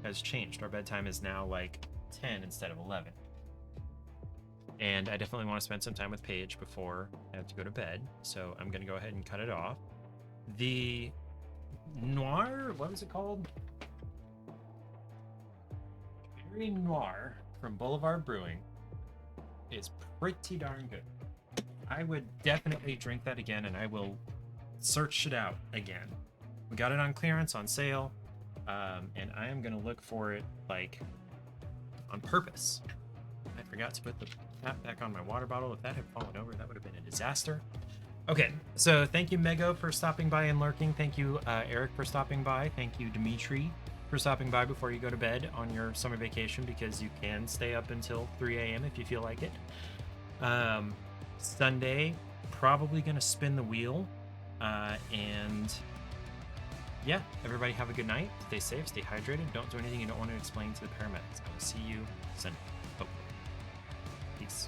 Speaker 3: has changed. Our bedtime is now like 10 instead of 11. And I definitely want to spend some time with Paige before I have to go to bed, so I'm going to go ahead and cut it off. The Noir, what was it called? Berry Noir from Boulevard Brewing is pretty darn good. I would definitely drink that again, and I will search it out again. We got it on clearance, on sale, and I am going to look for it, like, on purpose. I forgot to put the cap back on my water bottle. If that had fallen over, that would have been a disaster. Okay, so thank you, Mego, for stopping by and lurking. Thank you, Eric, for stopping by. Thank you, Dimitri, for stopping by before you go to bed on your summer vacation, because you can stay up until 3 a.m. if you feel like it. Sunday, probably gonna spin the wheel, and yeah, everybody have a good night. Stay safe, stay hydrated, don't do anything you don't want to explain to the paramedics. I will see you Sunday, hopefully. Peace.